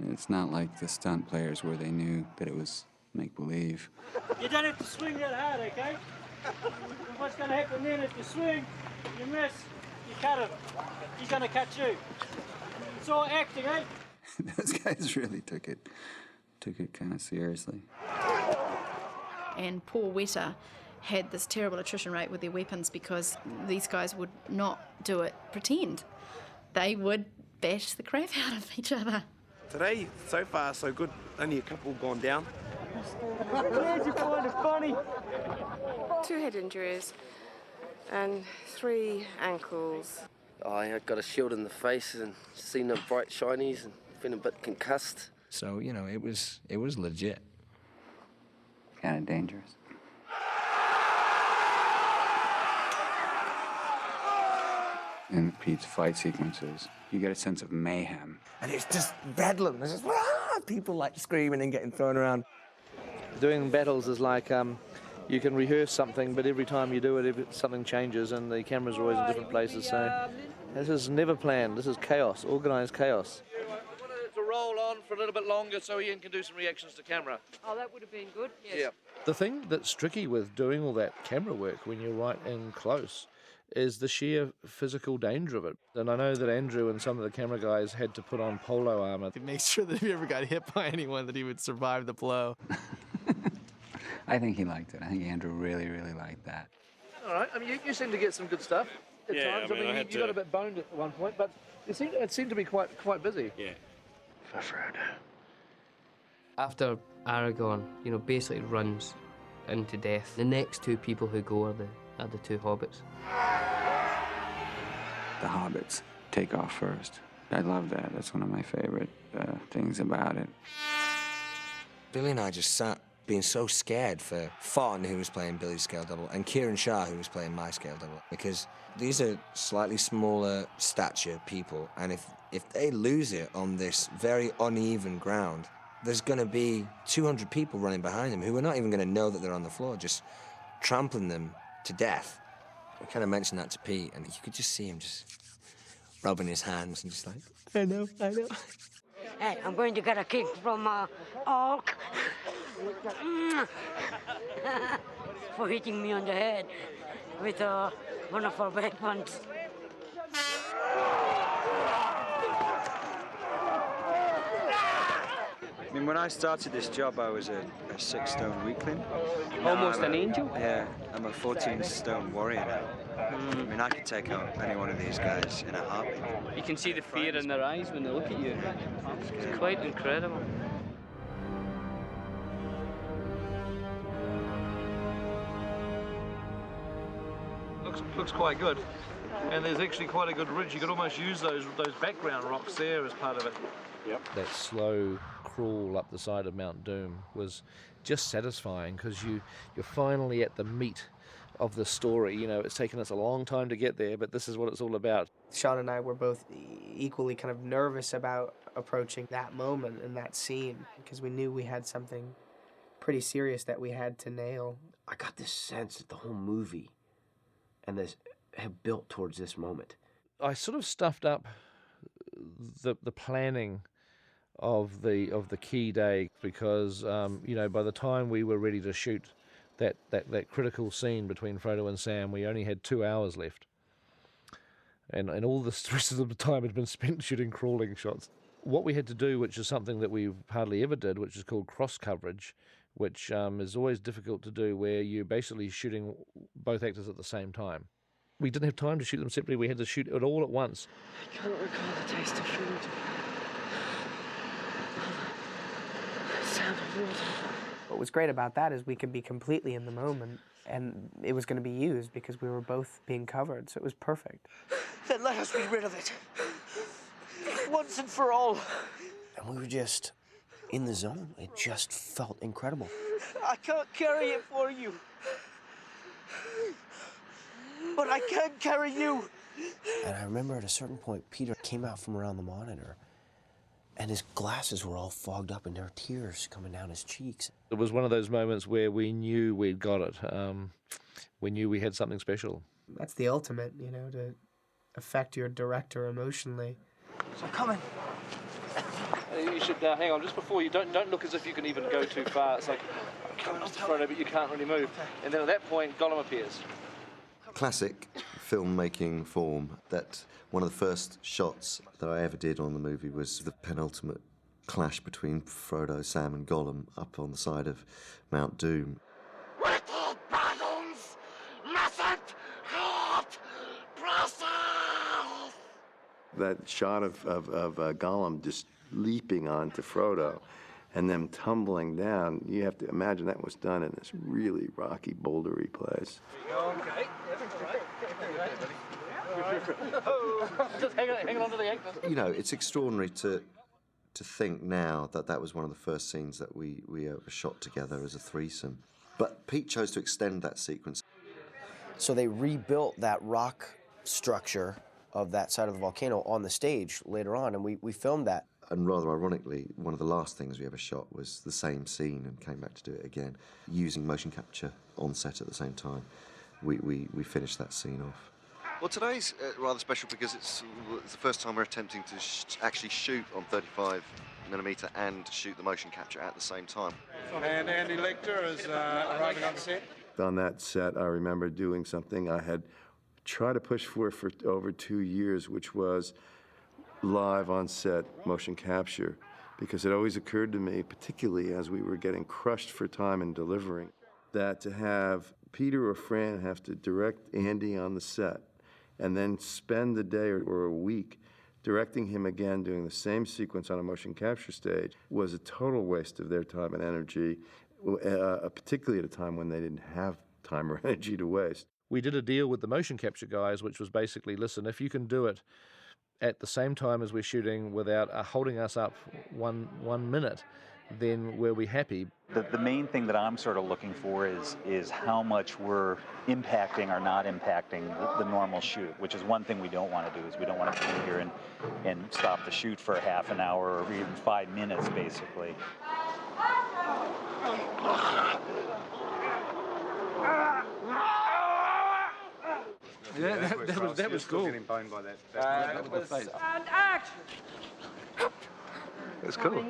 it's not like the stunt players where they knew that it was make-believe. You don't have to swing that hard, okay? What's going to happen then if you swing, you miss, you cut him. He's going to cut you. It's all acting, eh? Those guys really took it kind of seriously. And poor Weta had this terrible attrition rate with their weapons because these guys would not do it pretend. They would bash the crap out of each other. Today, so far, so good. Only a couple gone down. Glad you find it funny. 2 head injuries and 3 ankles. I got a shield in the face and seen the bright shinies and been a bit concussed. So, you know, it was legit. Kind of dangerous. In Pete's fight sequences, you get a sense of mayhem. And it's just bedlam. There's just people like screaming and getting thrown around. Doing battles is like you can rehearse something, but every time you do it, something changes, and the cameras are always in different places. So this is never planned. This is chaos, organised chaos. We want it to roll on for a little bit longer so Ian can do some reactions to camera. Oh, that would have been good. Yes. Yeah. The thing that's tricky with doing all that camera work when you're right in close is the sheer physical danger of it. And I know that Andrew and some of the camera guys had to put on polo armour. To make sure that if he ever got hit by anyone that he would survive the blow. I think he liked it. I think Andrew really, really liked that. All right. I mean, you seem to get some good stuff at times. I mean you got a bit boned at one point, but it seemed to be quite busy. Yeah. For Frodo. After Aragorn, basically runs into death, the next 2 people who go are the 2 hobbits. The hobbits take off first. I love that. That's one of my favorite things about it. Billy and I just sat being so scared for Fawn, who was playing Billy's scale double, and Kieran Shah, who was playing my scale double, because these are slightly smaller stature people, and if they lose it on this very uneven ground, there's going to be 200 people running behind them who are not even going to know that they're on the floor, just trampling them to death. I kind of mentioned that to Pete, and you could just see him just rubbing his hands and just like, I know. Hey, I'm going to get a kick from Hulk for hitting me on the head with one of our weapons. mean, when I started this job, I was a 6-stone weakling. Almost an angel? Yeah, I'm a 14-stone warrior now. I mean, I could take out any one of these guys in a heartbeat. You can see the fear in their eyes when they look at you. It's quite incredible. Looks quite good. And there's actually quite a good ridge. You could almost use those background rocks there as part of it. Yep. That slow crawl up the side of Mount Doom was just satisfying because you're finally at the meat of the story. You know, it's taken us a long time to get there, but this is what it's all about. Sean and I were both equally kind of nervous about approaching that moment and that scene because we knew we had something pretty serious that we had to nail. I got this sense that the whole movie and this have built towards this moment. I sort of stuffed up the planning of the key day because you know, by the time we were ready to shoot that critical scene between Frodo and Sam, we only had 2 hours left, and all the rest of the time had been spent shooting crawling shots. What we had to do, which is something that we hardly ever did, which is called cross coverage, which is always difficult to do, where you're basically shooting both actors at the same time. We didn't have time to shoot them separately. We had to shoot it all at once. I can't recall the taste of food. The sound of water. What was great about that is we could be completely in the moment and it was going to be used because we were both being covered, so it was perfect. Then let us be rid of it. Once and for all. And we were just in the zone. It just felt incredible. I can't carry it for you. But I can carry you. And I remember at a certain point, Peter came out from around the monitor, and his glasses were all fogged up, and there were tears coming down his cheeks. It was one of those moments where we knew we'd got it. We knew we had something special. That's the ultimate, you know, to affect your director emotionally. So coming. You should hang on just before you don't look as if you can even go too far. It's like I'm coming up to Frodo, but you can't really move. And then at that point, Gollum appears. Classic filmmaking form. That one of the first shots that I ever did on the movie was the penultimate clash between Frodo, Sam, and Gollum up on the side of Mount Doom. That shot of Gollum just leaping onto Frodo and them tumbling down, you have to imagine that was done in this really rocky, bouldery place. Okay. Just hanging on to the ankles. You know, it's extraordinary to think now that that was one of the first scenes that we ever shot together as a threesome. But Pete chose to extend that sequence. So they rebuilt that rock structure of that side of the volcano on the stage later on, and we filmed that. And rather ironically, one of the last things we ever shot was the same scene and came back to do it again, using motion capture on set at the same time. We finished that scene off. Well, today's rather special because it's the first time we're attempting to actually shoot on 35mm and shoot the motion capture at the same time. And Andy Lecter is arriving on set. On that set, I remember doing something I had tried to push for over 2 years, which was live on set motion capture, because it always occurred to me, particularly as we were getting crushed for time in delivering, that to have Peter or Fran have to direct Andy on the set and then spend the day or a week directing him again, doing the same sequence on a motion capture stage, was a total waste of their time and energy, particularly at a time when they didn't have time or energy to waste. We did a deal with the motion capture guys, which was basically, listen, if you can do it at the same time as we're shooting without holding us up one minute, then we'll be happy. The main thing that I'm sort of looking for is how much we're impacting or not impacting the normal shoot, which is one thing we don't want to do, is we don't want to come here and stop the shoot for half an hour or even 5 minutes, basically. Yeah, that was cool. Getting boned by that. And action! That's cool.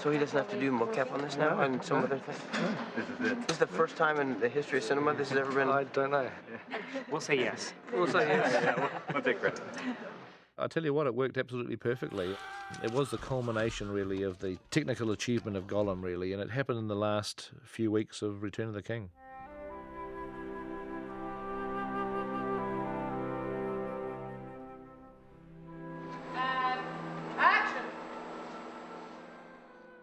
So he doesn't have to do mocap on this now and some other things? This is the first time in the history of cinema this has ever been... I don't know. We'll say yes. We'll say yes. We'll take credit. I tell you what, it worked absolutely perfectly. It was the culmination, really, of the technical achievement of Gollum, really, and it happened in the last few weeks of Return of the King. Action!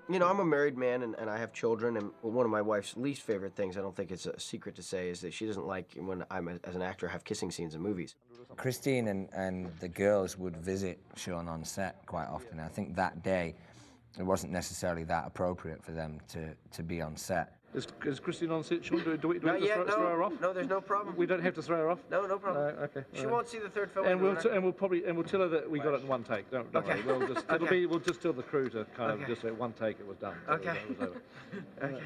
You know, I'm a married man and I have children, and one of my wife's least favorite things, I don't think it's a secret to say, is that she doesn't like when as an actor, have kissing scenes in movies. Christine and the girls would visit Sean on set quite often. I think that day, it wasn't necessarily that appropriate for them to be on set. Is Christine on set, Sean? Do we have Not to yet, throw her off? No, there's no problem. We don't have to throw her off? No problem. No, okay. She won't see the third film. And we'll tell her that we got it in one take. Don't Okay. worry. We'll just tell the crew to kind of just say one take. It was done. So Okay. It was over. Okay.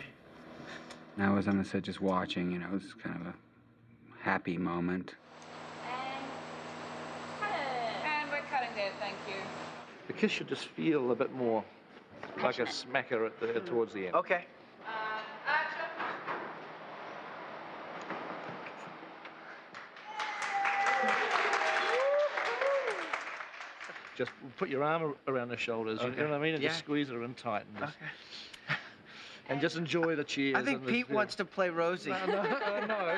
I was on the set just watching, it was kind of a happy moment. And we're cutting there, thank you. The kiss should just feel a bit more like a smacker towards the end. Okay. Just put your arm around her shoulders, you know what I mean, and just squeeze her in tight, and just, and just enjoy the cheers. I think Pete wants to play Rosie. No.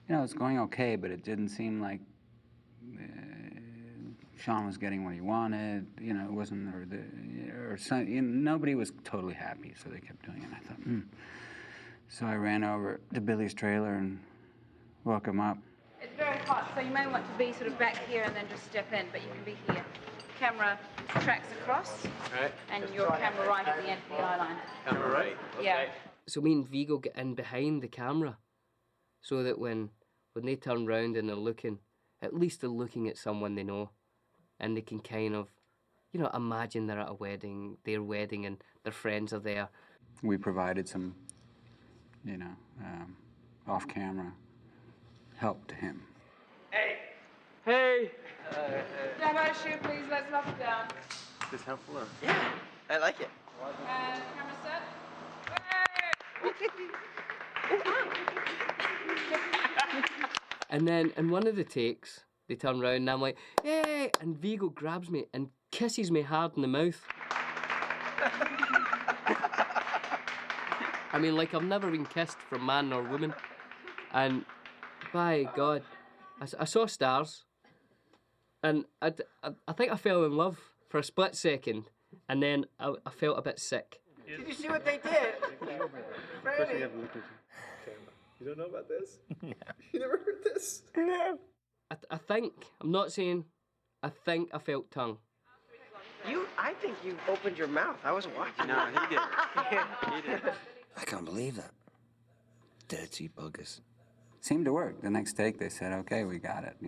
It's going okay, but it didn't seem like Sean was getting what he wanted. It wasn't, nobody was totally happy, so they kept doing it. I thought, So I ran over to Billy's trailer and woke him up. It's very hot, so you may want to be sort of back here and then just step in, but you can be here. Camera tracks across, right, and your camera right at the end of the eye line. Camera right? Okay. Yeah. So me and Vigo get in behind the camera, so that when they turn round and they're looking, at least they're looking at someone they know, and they can kind of, imagine they're at a wedding, their wedding, and their friends are there. We provided some, off-camera help to him. Hey! Down our shoe, please. Let's lock it down. Is this helpful? Yeah, I like it. And camera set. And then in one of the takes, they turn round and I'm like, hey! And Vigo grabs me and kisses me hard in the mouth. I mean, like I've never been kissed from man or woman. And by God, I saw stars. And I think I fell in love for a split second. And then I felt a bit sick. Did you see what they did? Franny. You don't know about this? No. You never heard this? No. I think, I'm not saying, I think I felt tongue. I think you opened your mouth. I wasn't watching. No, he did. He did. I can't believe that. Dirty buggers. Seemed to work. The next take, they said, okay, we got it, so.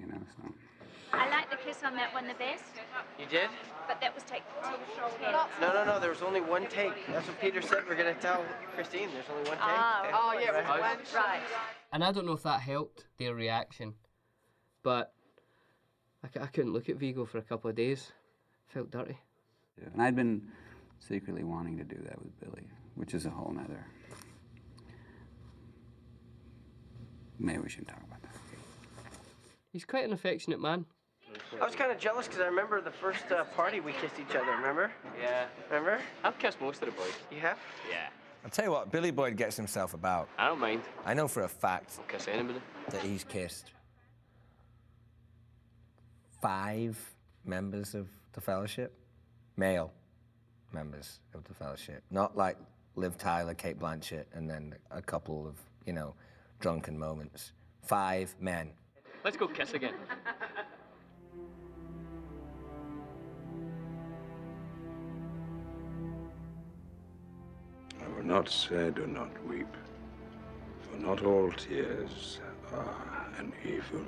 I like the kiss on that one the best. You did? But that was take 10. No. There was only one take. That's what Peter said. We're going to tell Christine there's only one take. Oh, yeah, it was one. Right. And I don't know if that helped their reaction, but I couldn't look at Vigo for a couple of days. Felt dirty. Yeah, and I'd been secretly wanting to do that with Billy, which is a whole nother. Maybe we shouldn't talk about that. He's quite an affectionate man. I was kind of jealous because I remember the first party we kissed each other, remember? Yeah. Remember? I've kissed most of the boys. You have? Yeah. I'll tell you what, Billy Boyd gets himself about. I don't mind. I know for a fact I'll kiss anybody. that he's kissed 5 members of the Fellowship. Male members of the Fellowship. Not like Liv Tyler, Kate Blanchett, and then a couple of, drunken moments. 5 men. Let's go kiss again. I will not say do not weep, for not all tears are an evil.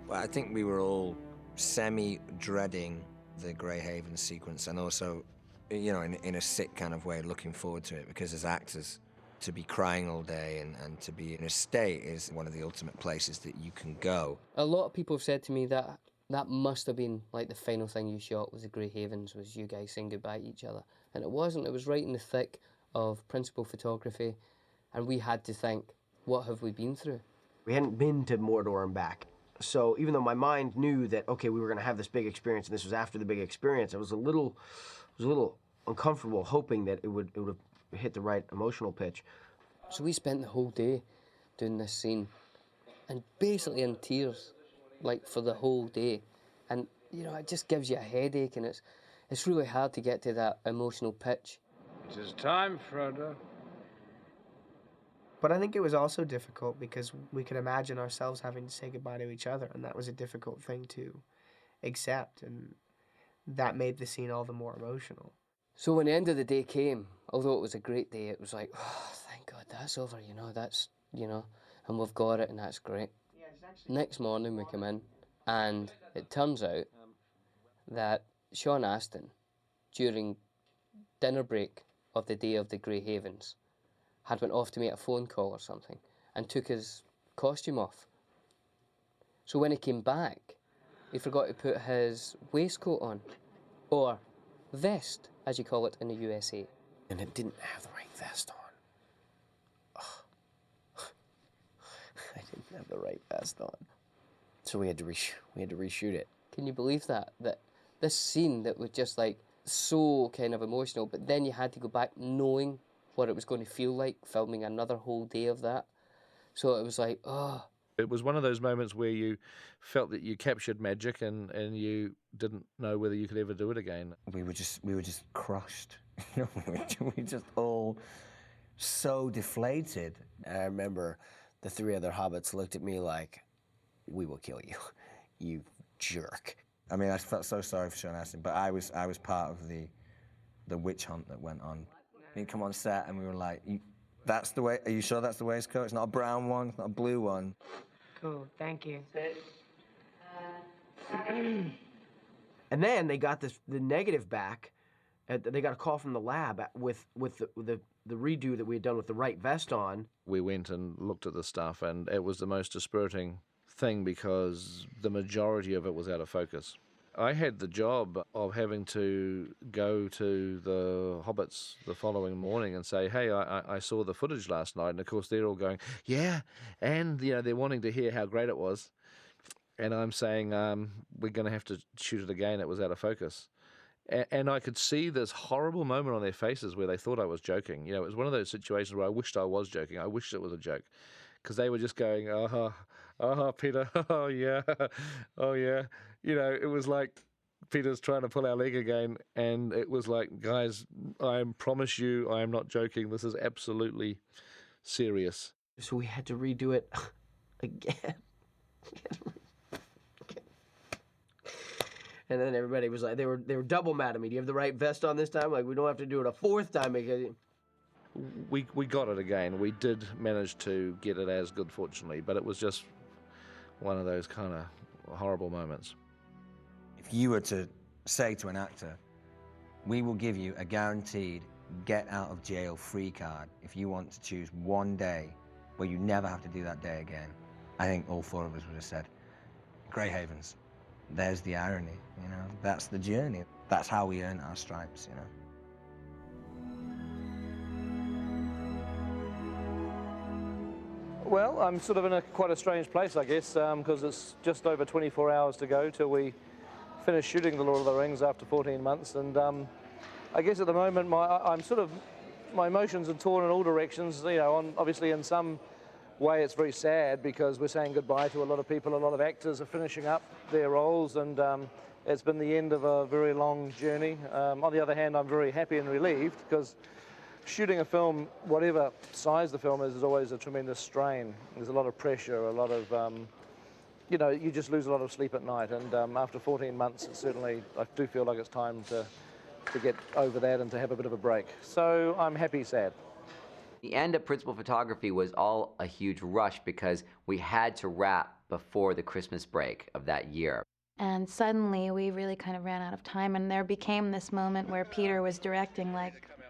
Well, I think we were all semi-dreading the Greyhaven sequence, and also, in a sick kind of way, looking forward to it, because as actors, to be crying all day and to be in a state is one of the ultimate places that you can go. A lot of people have said to me that must have been like the final thing you shot was the Grey Havens, was you guys saying goodbye to each other. And it wasn't. It was right in the thick of principal photography, and we had to think, what have we been through? We hadn't been to Mordor and back, So even though my mind knew that, okay, we were going to have this big experience, and this was after the big experience, I was a little uncomfortable, hoping that it would have hit the right emotional pitch. So we spent the whole day doing this scene, and basically in tears, like for the whole day. And you know, it just gives you a headache, and it's really hard to get to that emotional pitch. It is time, Frodo. But I think it was also difficult because we could imagine ourselves having to say goodbye to each other, and that was a difficult thing to accept, and that made the scene all the more emotional. So when the end of the day came, although it was a great day, it was like, oh, thank God that's over, and we've got it, and that's great. Next morning we come in, and it turns out that Sean Astin, during dinner break of the day of the Grey Havens, had went off to make a phone call or something and took his costume off. So when he came back, he forgot to put his waistcoat on, or vest, as you call it in the USA. And it didn't have the right vest on. Oh. I didn't have the right vest on. So we had to reshoot it. Can you believe that? That this scene that was just like so kind of emotional, but then you had to go back knowing what it was going to feel like, filming another whole day of that. So it was like, oh. It was one of those moments where you felt that you captured magic and you didn't know whether you could ever do it again. We were just crushed. We were just all so deflated. And I remember the three other hobbits looked at me like, we will kill you, you jerk. I mean, I felt so sorry for Sean Astin, but I was part of the witch hunt that went on. He'd come on set and we were like, that's the way, are you sure that's the waistcoat? It's not a brown one, it's not a blue one. Cool, thank you. And then they got the negative back. They got a call from the lab with the redo that we had done with the right vest on. We went and looked at the stuff, and it was the most dispiriting thing because the majority of it was out of focus. I had the job of having to go to the Hobbits the following morning and say, hey, I saw the footage last night. And, of course, they're all going, yeah, and they're wanting to hear how great it was. And I'm saying, we're going to have to shoot it again. It was out of focus. And I could see this horrible moment on their faces where they thought I was joking. It was one of those situations where I wished I was joking. I wished it was a joke. Because they were just going, Peter, oh, yeah. It was like Peter's trying to pull our leg again, and it was like, guys, I promise you I am not joking. This is absolutely serious. So we had to redo it again. And then everybody was like, they were double mad at me. Do you have the right vest on this time? Like, we don't have to do it a fourth time because... We got it again. We did manage to get it as good, fortunately, but it was just one of those kind of horrible moments. If you were to say to an actor, we will give you a guaranteed get out of jail free card if you want to choose one day where you never have to do that day again, I think all four of us would have said, Grey Havens. There's the irony, that's the journey. That's how we earn our stripes, Well, I'm sort of in quite a strange place, I guess, because it's just over 24 hours to go till we finish shooting The Lord of the Rings after 14 months. And I guess at the moment, my emotions are torn in all directions. Obviously in some way it's very sad because we're saying goodbye to a lot of people. A lot of actors are finishing up their roles, and it's been the end of a very long journey. On the other hand, I'm very happy and relieved because shooting a film, whatever size the film is always a tremendous strain. There's a lot of pressure, a lot of, you just lose a lot of sleep at night. And after 14 months, I do feel like it's time to get over that and to have a bit of a break. So I'm happy, sad. The end of principal photography was all a huge rush because we had to wrap before the Christmas break of that year. And suddenly we really kind of ran out of time, and there became this moment where Peter was directing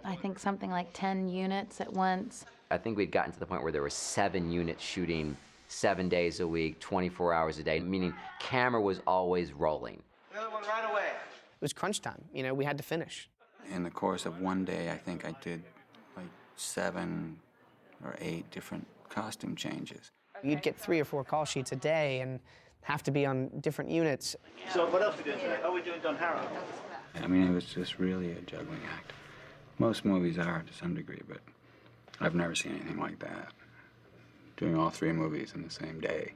I think something like 10 units at once. I think we'd gotten to the point where there were 7 units shooting 7 days a week, 24 hours a day, meaning camera was always rolling. The other one right away. It was crunch time. We had to finish. In the course of one day, I think I did like 7 or 8 different costume changes. You'd get 3 or 4 call sheets a day, and have to be on different units. So what else are we doing today? Oh, we're doing Don Harrow. I mean, it was just really a juggling act. Most movies are to some degree, but I've never seen anything like that. Doing all 3 movies in the same day.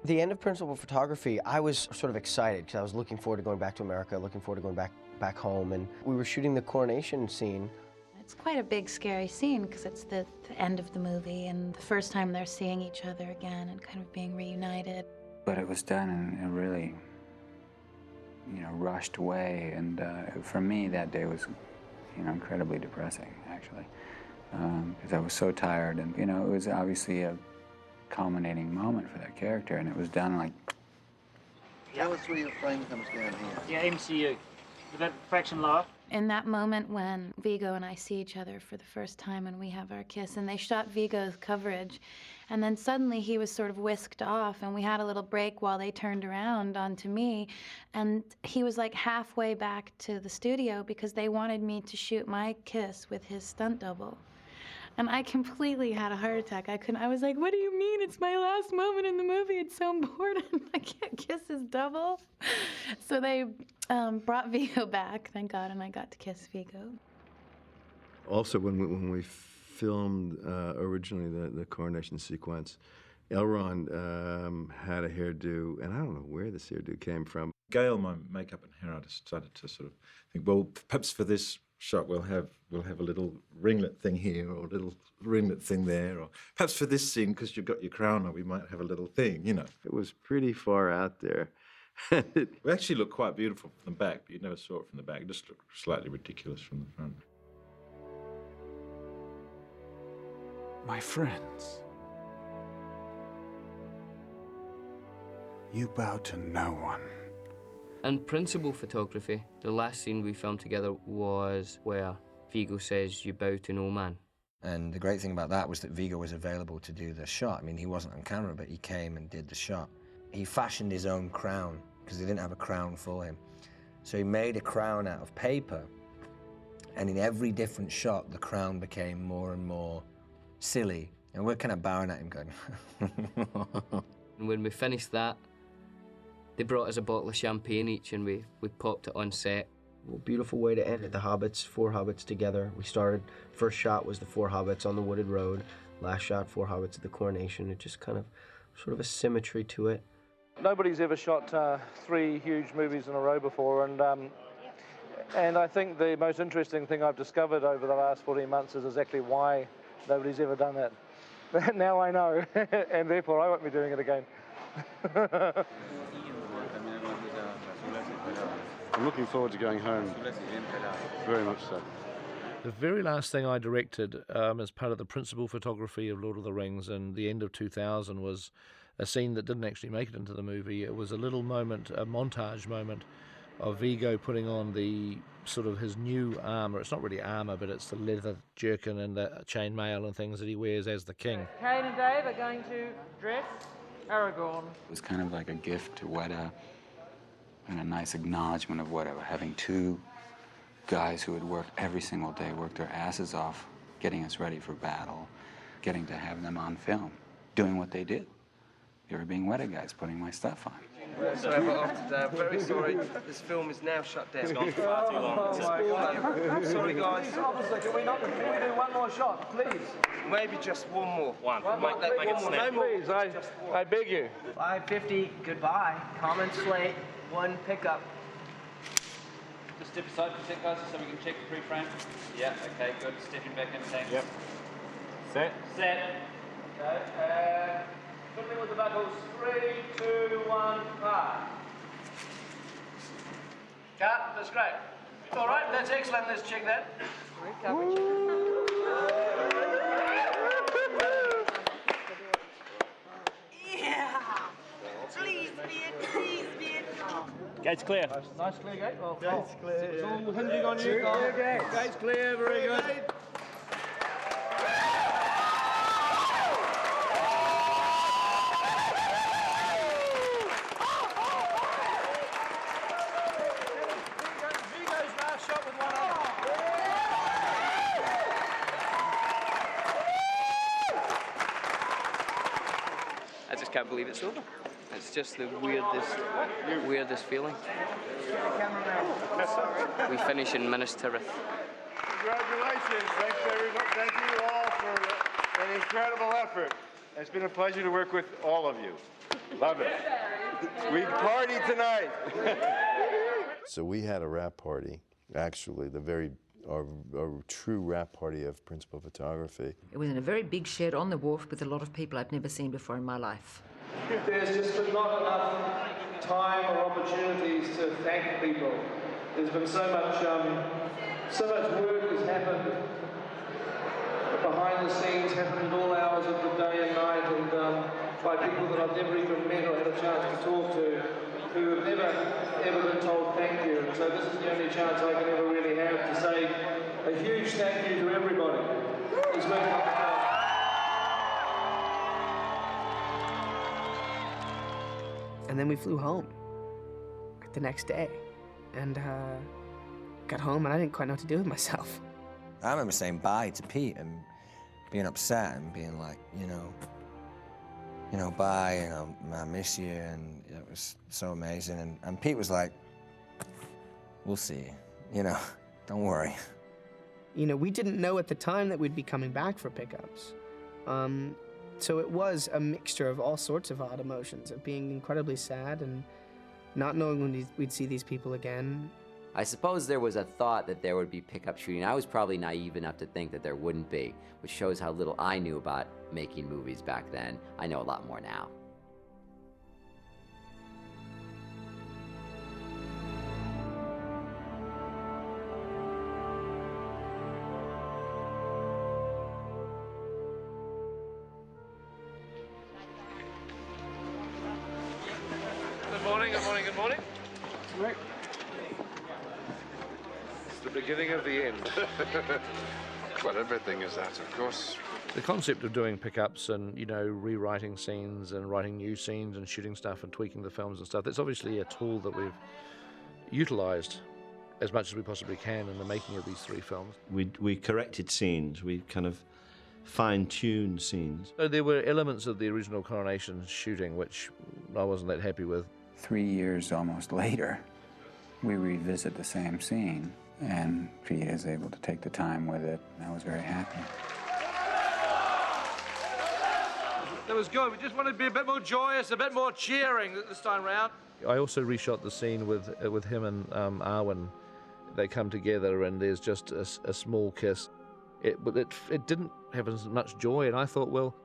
The end of Principal Photography, I was sort of excited because I was looking forward to going back to America, looking forward to going back home, and we were shooting the coronation scene. It's quite a big, scary scene because it's the end of the movie and the first time they're seeing each other again and kind of being reunited. But it was done in a really, rushed way, and for me, that day was, incredibly depressing, actually, because I was so tired, and, it was obviously a culminating moment for that character, and it was done like... How are 3 frame comes down here? Yeah, MCU. Is that fraction lower? In that moment when Viggo and I see each other for the first time and we have our kiss, and they shot Viggo's coverage, and then suddenly he was sort of whisked off, and we had a little break while they turned around onto me, and he was like halfway back to the studio because they wanted me to shoot my kiss with his stunt double. And I completely had a heart attack. I was like, what do you mean? It's my last moment in the movie. It's so important. I can't kiss his double. So they brought Viggo back, thank God, and I got to kiss Viggo. Also, when we filmed originally the coronation sequence, Elrond had a hairdo, and I don't know where this hairdo came from. Gail, my makeup and hair artist, started to sort of think, well, perhaps for this shot we'll have a little ringlet thing here or a little ringlet thing there, or perhaps for this scene, because you've got your crown on, we might have a little thing, It was pretty far out there. It actually looked quite beautiful from the back, but you never saw it from the back. It just looked slightly ridiculous from the front. My friends, you bow to no one. And Principal Photography, the last scene we filmed together was where Viggo says, "You bow to no man." And the great thing about that was that Viggo was available to do the shot. I mean, he wasn't on camera, but he came and did the shot. He fashioned his own crown because they didn't have a crown for him. So he made a crown out of paper, and in every different shot, the crown became more and more silly. And we're kind of bowing at him going, And when we finished that, they brought us a bottle of champagne each, and we popped it on set. Well, beautiful way to end it. The hobbits, 4 hobbits together. We started, first shot was the 4 hobbits on the wooded road. Last shot, 4 hobbits at the coronation. It just kind of, sort of a symmetry to it. Nobody's ever shot 3 huge movies in a row before, and I think the most interesting thing I've discovered over the last 14 months is exactly why nobody's ever done that. Now I know, and therefore I won't be doing it again. I'm looking forward to going home, very much so. The very last thing I directed as part of the principal photography of Lord of the Rings in the end of 2000 was a scene that didn't actually make it into the movie. It was a little moment, a montage moment, of Viggo putting on the sort of his new armour. It's not really armour, but it's the leather jerkin and the chainmail and things that he wears as the king. Kate and Dave are going to dress Aragorn. It was kind of like a gift to Weta and a nice acknowledgement of Weta, having 2 guys who had worked every single day, worked their asses off, getting us ready for battle, getting to have them on film, doing what they did. They were being Weta guys, putting my stuff on. Sorry, but very sorry. This film is now shut down. It's gone for far too long. It's all over. Sorry, guys. Officer, can we do one more shot, please? Maybe just one more. One. Make it snap. No, please, I beg you. 550, goodbye. Common slate, 1 pickup. Just step aside for a sec, guys, so we can check the pre-frame. Yeah, okay, good. Stepping back in, thanks. Yep. Set. Okay, fiddling with the buckles. 3, 2, 1, part. Cut, that's great. All right, that's excellent. Let's check that. Yeah. Please, Beard. Gate's clear. Nice clear gate. Well, gate's clear. It's all hinging on you. Gate's clear, very good. I just can't believe it's over. It's just the weirdest feeling. We finish in Minas Tirith. Congratulations. Thanks, everybody. Thank you all for an incredible effort. It's been a pleasure to work with all of you. Love it. We party tonight. So we had a wrap party, actually, a true wrap party of principal photography. It was in a very big shed on the wharf with a lot of people I'd never seen before in my life. There's just been not enough time or opportunities to thank people. There's been so much work has happened behind the scenes, happened at all hours of the day and night, and by people that I've never even met or had a chance to talk to, who have never ever been told thank you. And so this is the only chance I can ever really have to say a huge thank you to everybody who's worked on the film. And then we flew home the next day, and got home and I didn't quite know what to do with myself. I remember saying bye to Pete and being upset and being like, bye, and I miss you, and it was so amazing. And Pete was like, we'll see, don't worry. We didn't know at the time that we'd be coming back for pickups. So it was a mixture of all sorts of odd emotions, of being incredibly sad and not knowing when we'd see these people again. I suppose there was a thought that there would be pickup shooting. I was probably naive enough to think that there wouldn't be, which shows how little I knew about making movies back then. I know a lot more now. Good morning. It's the beginning of the end. Well, everything is that, of course. The concept of doing pickups and, rewriting scenes and writing new scenes and shooting stuff and tweaking the films and stuff, that's obviously a tool that we've utilised as much as we possibly can in the making of these three films. We corrected scenes, we kind of fine-tuned scenes. So there were elements of the original Coronation shooting which I wasn't that happy with. 3 years almost later, we revisit the same scene, and Pete is able to take the time with it, and I was very happy. That was good. We just wanted to be a bit more joyous, a bit more cheering this time round. I also reshot the scene with him and Arwen. They come together and there's just a small kiss. But it didn't have as much joy, and I thought, well,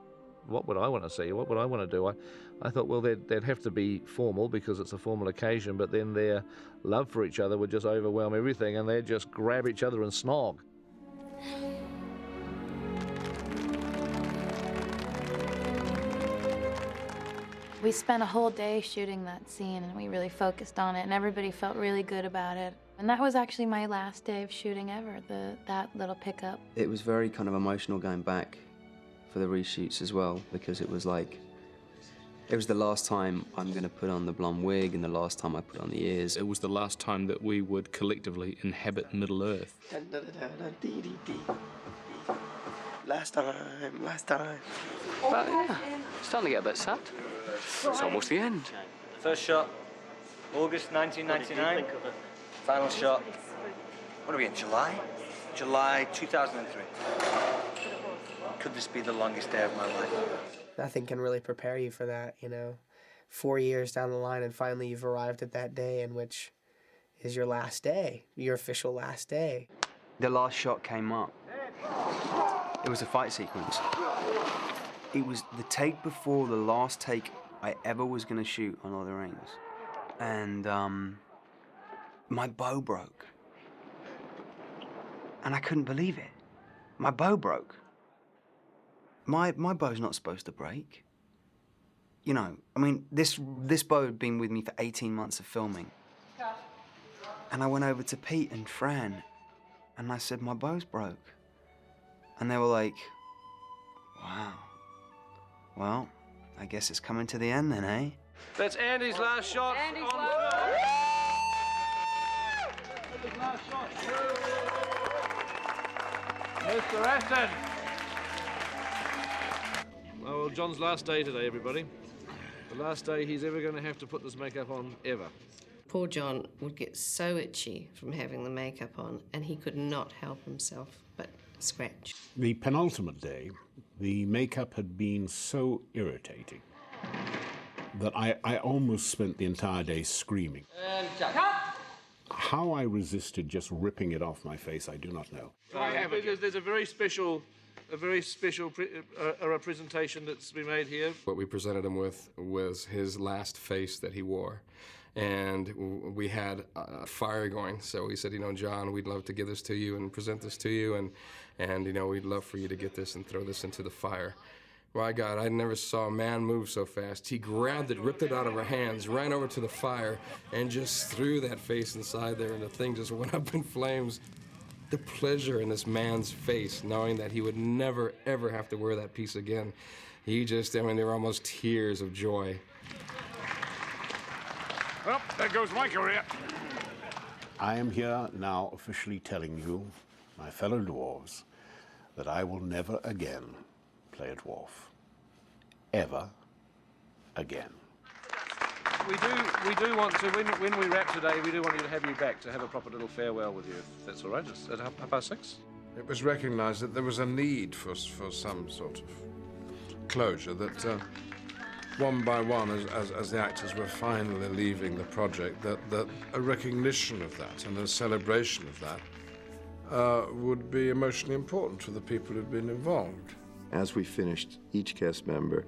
what would I want to see? What would I want to do? I thought, well, they'd have to be formal because it's a formal occasion, but then their love for each other would just overwhelm everything, and they'd just grab each other and snog. We spent a whole day shooting that scene, and we really focused on it, and everybody felt really good about it. And that was actually my last day of shooting ever, that little pickup. It was very kind of emotional going back for the reshoots as well, because it was like, it was the last time I'm going to put on the blonde wig and the last time I put on the ears. It was the last time that we would collectively inhabit Middle-earth. Last time. But yeah, starting to get a bit sad. It's almost the end. First shot, August 1999. Final shot, what are we in, July? July 2003. Could this be the longest day of my life? Nothing can really prepare you for that, 4 years down the line, and finally you've arrived at that day in which is your last day, your official last day. The last shot came up. It was a fight sequence. It was the take before the last take I ever was going to shoot on Lord of the Rings. And my bow broke. And I couldn't believe it. My bow broke. My bow's not supposed to break. This bow had been with me for 18 months of filming. And I went over to Pete and Fran, and I said, my bow's broke. And they were like, wow. Well, I guess it's coming to the end then, eh? That's Andy's last shot. Andy's on last film. Andy's last shot. Mr. Aston. Well, John's last day today, everybody. The last day he's ever going to have to put this makeup on, ever. Poor John would get so itchy from having the makeup on, and he could not help himself but scratch. The penultimate day, the makeup had been so irritating that I almost spent the entire day screaming. And cut. How I resisted just ripping it off my face, I do not know. There's a very special representation that's been made here. What we presented him with was his last face that he wore. And we had a fire going, so we said, John, we'd love to give this to you and present this to you, and we'd love for you to get this and throw this into the fire. My God, I never saw a man move so fast. He grabbed it, ripped it out of our hands, ran over to the fire, and just threw that face inside there, and the thing just went up in flames. The pleasure in this man's face, knowing that he would never, ever have to wear that piece again. There were almost tears of joy. Well, there goes my career. I am here now officially telling you, my fellow dwarves, that I will never again play a dwarf. Ever again. We do want to, when we wrap today, we do want you to have you back to have a proper little farewell with you, if that's all right, just at 6:30. It was recognised that there was a need for some sort of closure, that one by one, as the actors were finally leaving the project, that a recognition of that and a celebration of that would be emotionally important for the people who'd been involved. As we finished each cast member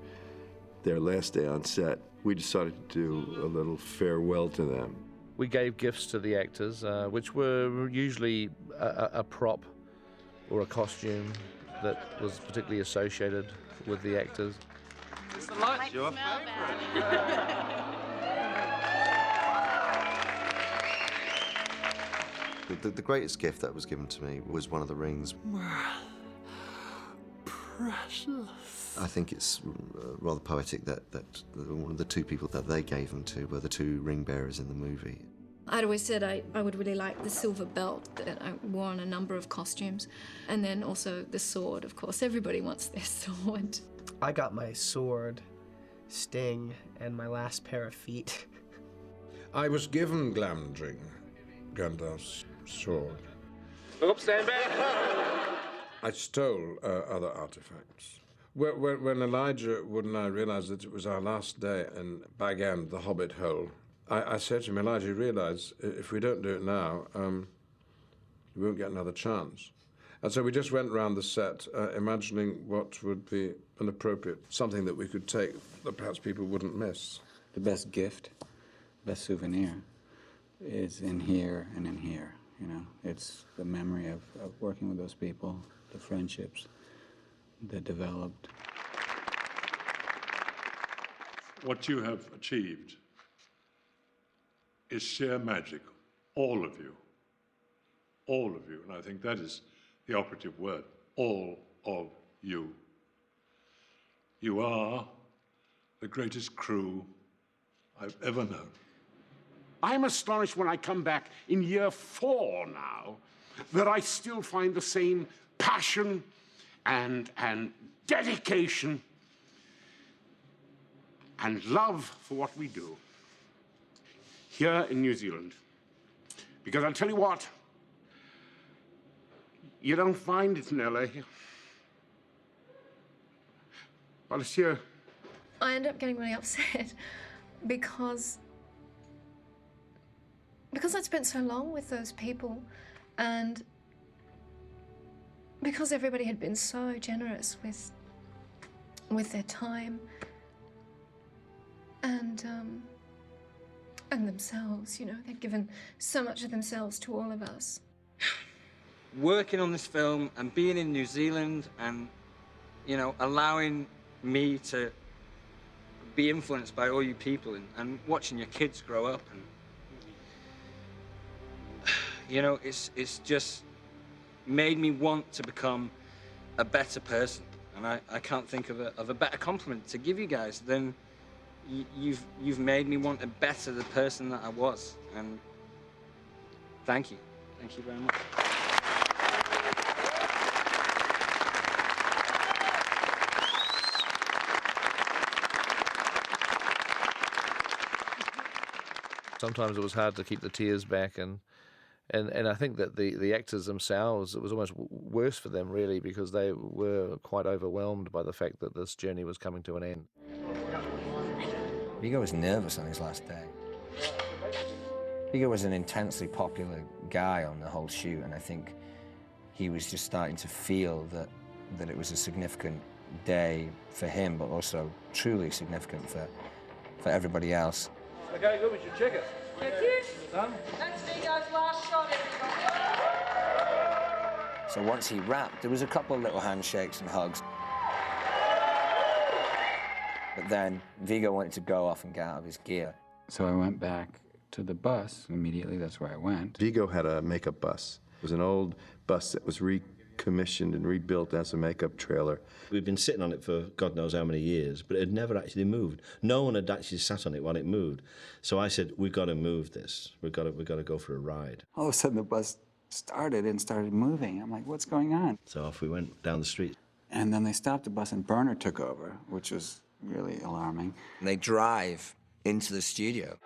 their last day on set, we decided to do a little farewell to them. We gave gifts to the actors, which were usually a prop or a costume that was particularly associated with the actors. It's the lights, you The greatest gift that was given to me was one of the rings. Precious. I think it's rather poetic that one of the two people that they gave them to were the two ring bearers in the movie. I'd always said I would really like the silver belt that I wore on a number of costumes, and then also the sword, of course. Everybody wants their sword. I got my sword, Sting, and my last pair of feet. I was given Glamdring, Gandalf's sword. Oops, stand back. I stole other artifacts. When Elijah Wood and I realized that it was our last day in Bag End, the Hobbit hole, I said to him, Elijah, you realize if we don't do it now, we won't get another chance. And so we just went around the set imagining what would be an appropriate, something that we could take that perhaps people wouldn't miss. The best gift, best souvenir is in here and in here, It's the memory of working with those people, the friendships that developed. What you have achieved is sheer magic, all of you. All of you, and I think that is the operative word, all of you. You are the greatest crew I've ever known. I'm astonished when I come back in year 4 now that I still find the same passion and dedication and love for what we do here in New Zealand. Because I'll tell you what, you don't find it in LA. Well, it's here. I end up getting really upset because I'd spent so long with those people, and because everybody had been so generous with their time and themselves, they'd given so much of themselves to all of us. Working on this film and being in New Zealand and, allowing me to be influenced by all you people and watching your kids grow up and it's just made me want to become a better person, and I can't think of a better compliment to give you guys than you've made me want to better the person that I was, and thank you very much. Sometimes it was hard to keep the tears back, and I think that the actors themselves, it was almost worse for them, really, because they were quite overwhelmed by the fact that this journey was coming to an end. Viggo was nervous on his last day. Viggo was an intensely popular guy on the whole shoot, and I think he was just starting to feel that it was a significant day for him, but also truly significant for everybody else. Okay, good, we should check it. Thank you. Done? That's Viggo's last shot, everybody. So once he wrapped, there was a couple of little handshakes and hugs. But then Viggo wanted to go off and get out of his gear. So I went back to the bus immediately. That's where I went. Viggo had a makeup bus. It was an old bus that was recommissioned and rebuilt as a makeup trailer. We'd been sitting on it for God knows how many years, but it had never actually moved. No one had actually sat on it while it moved. So I said, we've got to move this. We've got to go for a ride. All of a sudden the bus started moving. I'm like, what's going on? So off we went down the street. And then they stopped the bus and Burner took over, which was really alarming. And they drive into the studio.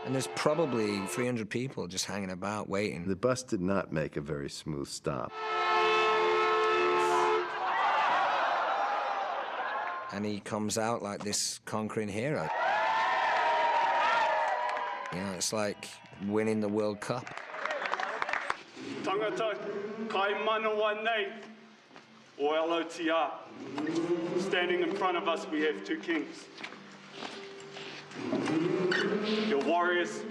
And there's probably 300 people just hanging about, waiting. The bus did not make a very smooth stop. And he comes out like this conquering hero. You know, it's like winning the World Cup. Tangata kai manawa nei o LOTR. Standing in front of us, we have two kings. Your warriors,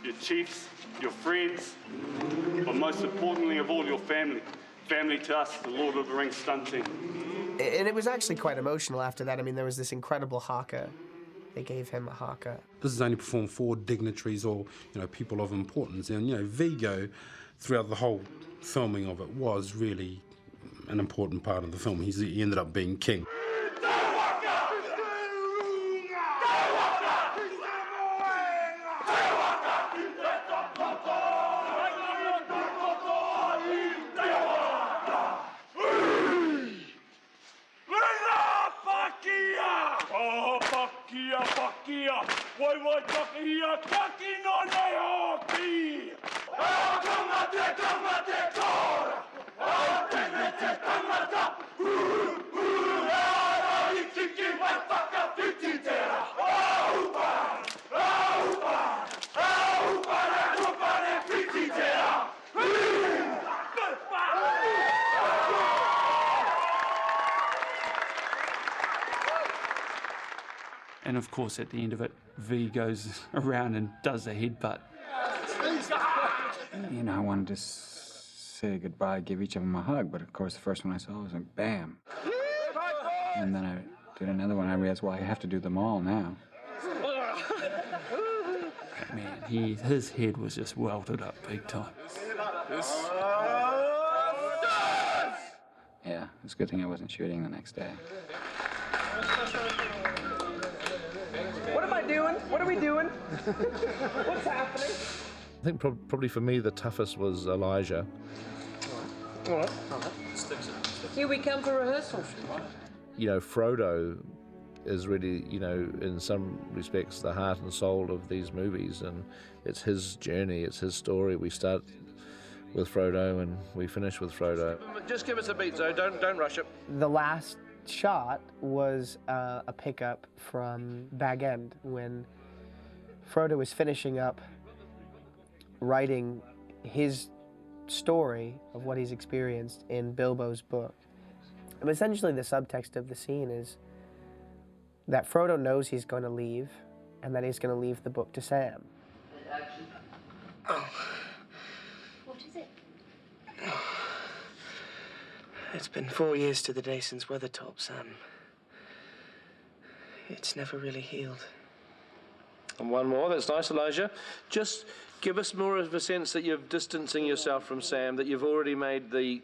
your chiefs, your friends, but most importantly of all, your family. Family to us, the Lord of the Rings stunt team. And it was actually quite emotional after that. I mean, there was this incredible haka. They gave him a haka. This is only performed for dignitaries or, people of importance. And, Viggo, throughout the whole filming of it, was really an important part of the film. He ended up being king. And of course, at the end of it, V goes around and does the headbutt. I wanted to say goodbye, give each of them a hug, but of course the first one I saw was like, bam. And then I did another one. I realized, well, I have to do them all now. Man, his head was just welted up big time. Yeah, it's a good thing I wasn't shooting the next day. What am I doing? What are we doing? What's happening? I think probably for me the toughest was Elijah. All right. Here we come for rehearsal. Frodo is really, in some respects the heart and soul of these movies, and it's his journey, it's his story. We start with Frodo and we finish with Frodo. Just give us a beat, Zoe. Don't rush it. The last shot was a pickup from Bag End when Frodo was finishing up writing his story of what he's experienced in Bilbo's book. And essentially the subtext of the scene is that Frodo knows he's going to leave and that he's going to leave the book to Sam. Oh. What is it? It's been 4 years to the day since Weathertop, Sam. It's never really healed. And one more. That's nice, Elijah. Just give us more of a sense that you're distancing yourself from Sam, that you've already made the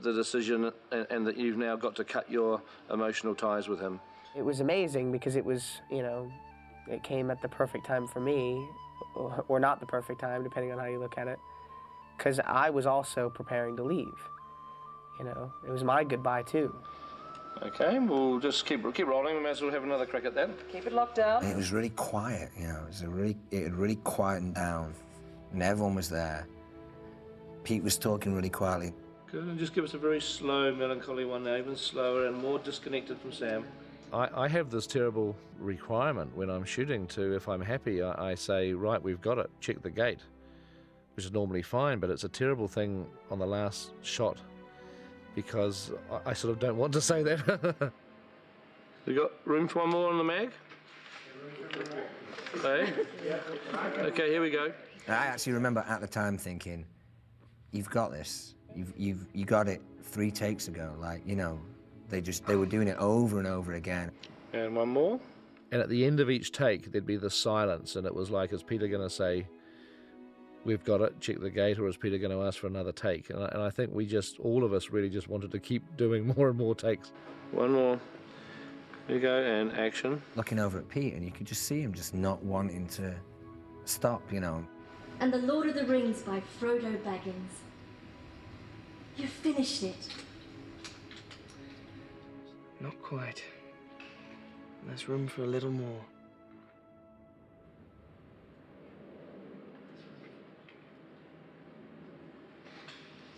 decision, and that you've now got to cut your emotional ties with him. It was amazing because it was, it came at the perfect time for me, or not the perfect time, depending on how you look at it, because I was also preparing to leave. It was my goodbye too. Okay, we'll just keep rolling. We may as well have another crack at that. Keep it locked down. It was really quiet, you know. It had really quietened down, and everyone was there. Pete was talking really quietly. Good, and just give us a very slow, melancholy one now, even slower and more disconnected from Sam. I have this terrible requirement when I'm shooting to, if I'm happy, I say, right, we've got it, check the gate, which is normally fine, but it's a terrible thing on the last shot because I sort of don't want to say that. You got room for one more on the mag? Hey? Okay, here we go. I actually remember at the time thinking, you've got this. You got it 3 takes ago. Like, you know, they were doing it over and over again. And one more. And at the end of each take, there'd be the silence, and it was like, is Peter going to say, we've got it, check the gate, or is Peter going to ask for another take? And I think all of us really just wanted to keep doing more and more takes. One more. Here you go, and action. Looking over at Pete, and you could just see him just not wanting to stop, you know. And The Lord of the Rings by Frodo Baggins. You finished it. Not quite. There's room for a little more.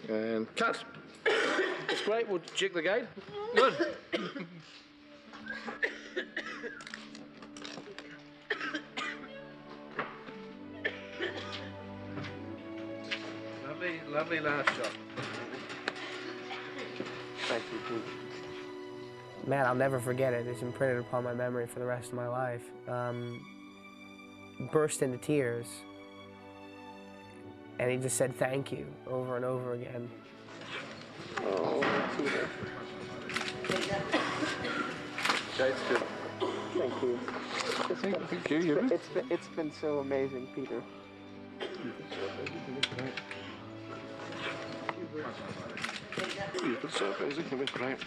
And cut. That's great. We'll check the gate. Good. Lovely last shot. Thank you, Pete. Man, I'll never forget it. It's imprinted upon my memory for the rest of my life. Burst into tears. And he just said thank you over and over again. Oh, Peter. Gate's good. Thank you. Thank you. It's been so amazing, Peter. You've been so amazing. You've been great.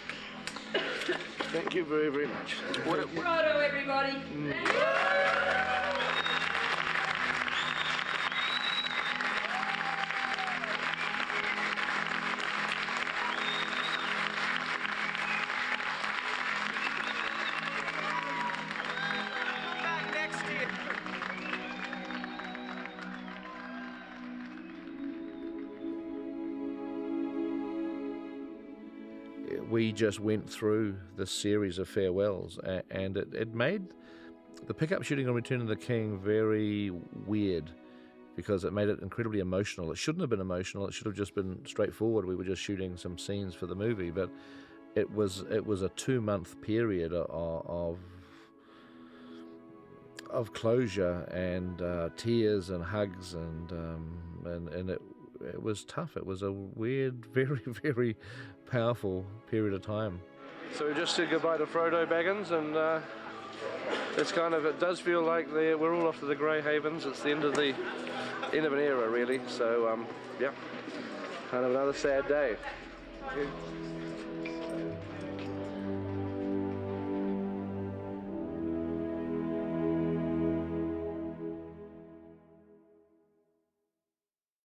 Thank you very, very much. Righto, everybody. We just went through this series of farewells, and it made the pickup shooting on Return of the King very weird because it made it incredibly emotional. It shouldn't have been emotional. It should have just been straightforward. We were just shooting some scenes for the movie, but it was a 2-month period of closure and tears and hugs and it was tough. It was a weird, very, very powerful period of time. So we just said goodbye to Frodo Baggins, and it does feel like we're all off to the Grey Havens. It's the end of an era, really. So yeah, kind of another sad day. Thank you.